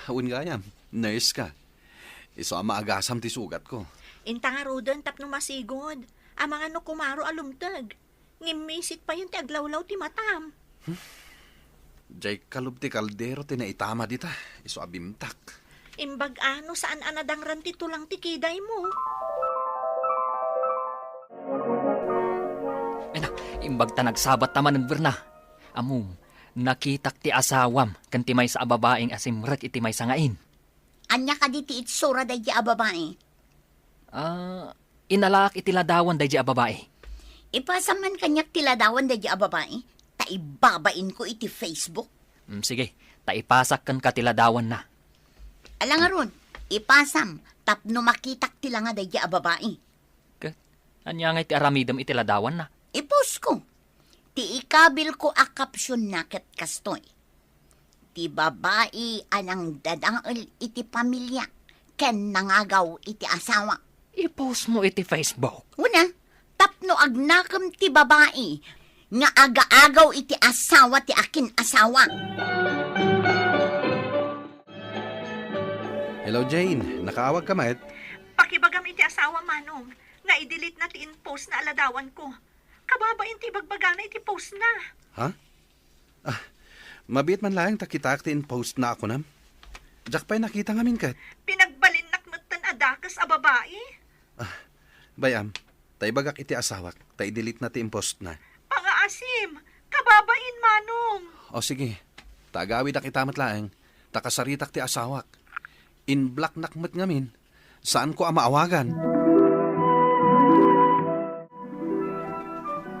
Hawin gayam. Nurse ka. Iso ang maagasam ti sugat ko. Inta nga roden tapno masigod. Ang mga no kumaro alumtag. Ngimisit pa yun ti aglawlaw ti matam. Jay kalub ti kaldero ti naitama dita. Iso abimtak. Imbag ano saan anadang ranti tulang ti kiday mo. Ay na, imbag ta nagsabat taman ng Verna. Amum, nakitak ti asawam kan ti may sa ababaeng asimrek iti may sangain. Anya ka di ti itsura day di ababae. Inalak iti ladawan day di ababae. Ipasaman kanyak tiladawan day di ababae. Taibabain ko iti Facebook. Sige, taipasak kan ka ti ladawan na. Alang nga ron, ipasam, tapno makitak tila nga day di ababae. Anya nga iti aramidam iti ladawan na. Ipos ko. Ti ikabil ko a kapsyon na ket kastoy. Ti babae anang dadangel iti pamilya. Ken nangagaw iti asawa. I-post mo iti Facebook. Una, tapno agnakam ti babae. Nga aga-agaw iti asawa ti akin asawa. Hello, Jane. Nakaawag ka, Maet? Pakibagam iti asawa manong. Nga i-delete na ti in-post na aladawan ko. Kababain ti bagbaga na iti post na. Ha? Mabit man lang takitak ti in-post na ako nam. Jack pa'y nakita ngamin kat. Pinagbalin nakmatan adakas a babae. Bayam, tay bagak iti asawak. Tay delete na ti in-post na. Pangaasim, kababain manong. O sige, tagawid ak itamat laeng. Takasaritak ti asawak. In-black nakmat ngamin. Saan ko amaawagan?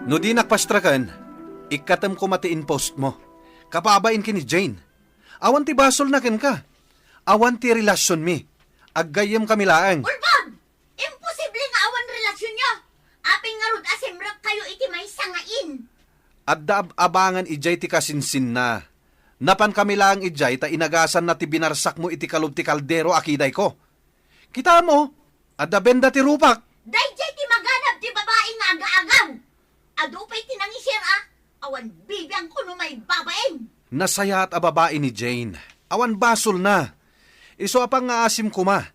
No di nakpastrakan, ikatam ko mati in-post mo. Kapabain ki ni Jane. Awan ti basol na ken ka. Awan ti relasyon mi. Aggayem kami laeng. Urbag! Imposible nga awan relasyon nyo. Aping nga rod asimrak kayo iti may sangain. Adda abangan ijay ti kasinsin na. Napan kami lang ijay ta inagasan na ti binarsak mo iti kalub ti kaldero akiday ko. Kita mo, adda benda ti rupak. Dayjay ti maganap ti babae nga aga-agaw. Adupay ti nangisir awan bibiyang kuno may babaeng. Nasaya at ababae ni Jane. Awan basol na. Iso apang nga asim kuma.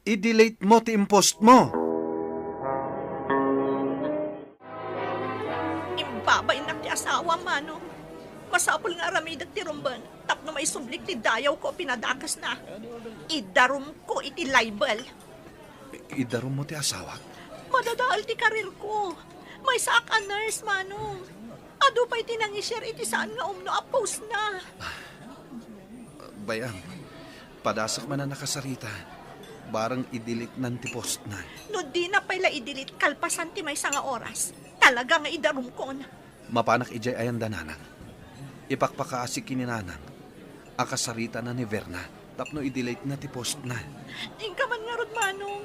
I-delete mo ti impost mo. Imbabay na ti asawa, Manong. Masapol nga aramidag ti rumban. Tapno may sublik ti dayaw ko pinadakas na. Idarum ko iti libel. Idarum mo ti asawa. Madadaal ti karir ko. May saak a nurse, Manong. Ado pa'y tinangi-share iti saan nga umno a post na. Bayang, padasak man na nakasarita. Barang i-delete nan ti post na. No di na pala idilit kalpasan ti may nga oras. Talaga nga idarum ko na. Mapanak ijay ayan dananang. Ipakpakaasi kininanang. Ang kasarita na ni Verna. Tapno i-delete na ti post na. Ingka man nga rod, Manong.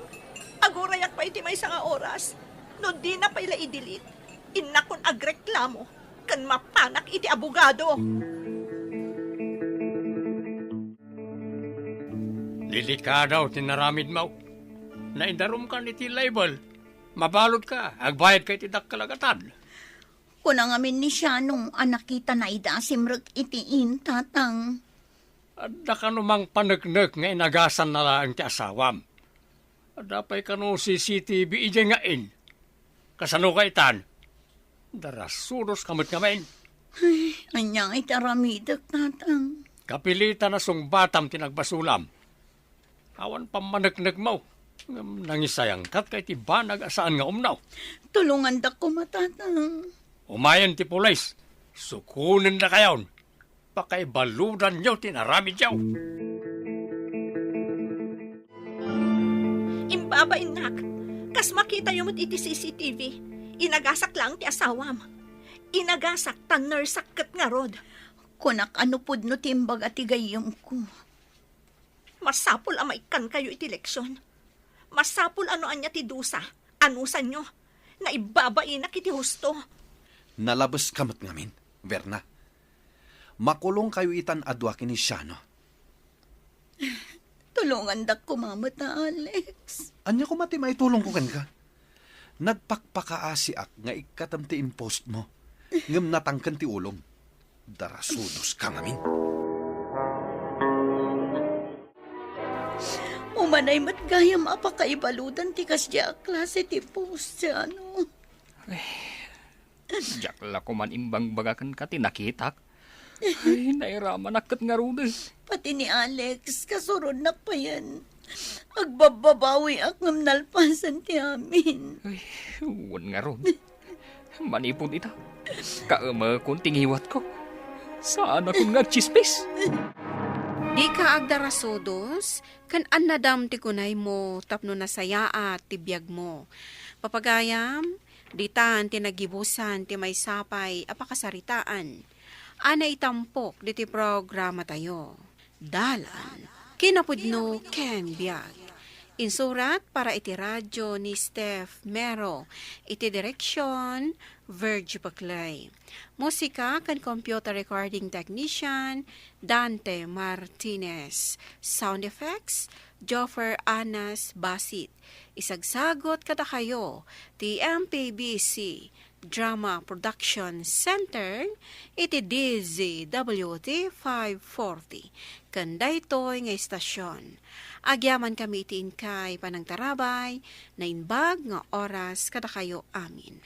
Agorayak pa iti may nga oras. No di na pala idilit. Inakon agreklamo. Kan mapanak iti abogado. Delikadaw tinaramid mo. Naidarum ka ni ti label. Mabalod ka, agbayad ka iti dakkalagatan. Kunang amin ni siya nung anakita na idasimrag itiin, tatang. Adda ka numang panagnek nga inagasan na lang ti asawam. Adda pa'y ka no CCTV ije nga in. Kasano ka itan? Darasudos kamot kamain. Ay, anyang itaramidag, tatang. Kapilitan na sung batam tinagbasulam. Awan pamanagnek mo. Nangisayang kat kay ti banag asaan nga umnaw. Tulungan da ko, matatang. Umayan ti pulis. Sukunin na kayon. Pakay baludan nyo tinarami dyaw. Imbaba, inak. Kas makita yung iti CCTV. Inagasak lang ti asawam. Inagasak tan nursak kat nga rod. Kunak ano pud no timbag at igayom ko. Masapul amaikan kayo iti leksyon. Masapul ano anya ti dusa. Anusan nyo. Na ibabain na kiti husto. Nalabas kamot ngamin, Verna. Makulong kayo itan adwa kini siya, no? Tulungan da ko, mamata, Alex. Anya ko mati maitulong ko kan ka. Nagpakpakaasi ak nga ikatamti impost mo. Ngam natangkan ti ulong. Darasudos ka ngamin. Umanay matgayam apakaibaludan ti kasya klase ti post siya, no? Jakla ko man imbang bagakan ka tinakitak. Ay, nairaman akit nga rudes. Pati ni Alex, kasurod na pa yan. Agbababawi akong nalpasan ti amin. Ay, huwan nga ron. Manipon ita. Kaama kong tingiwat ko. Saan akong nga chispis? Di ka agdarasodos, kan annadam ti kunay mo, tapno nasaya at tibiyag mo. Papagayam, ditan ti nagibusan ti may sapay apakasaritaan. Ana itampok diti programa tayo. Dalan, kinapudno Ken Biag. Insurat para iti radyo ni Steph Mero. Iti direksyon, Virgie Paclay. Musika kan computer recording technician, Dante Martinez. Sound effects, Joffer Anas Basit. Isagsagot kada kayo, ti MPBC Drama Production Center, iti DZWT 540. Kanday to'y nga istasyon. Agyaman kami itiin kay panang tarabay, na inbag nga oras kada kayo amin.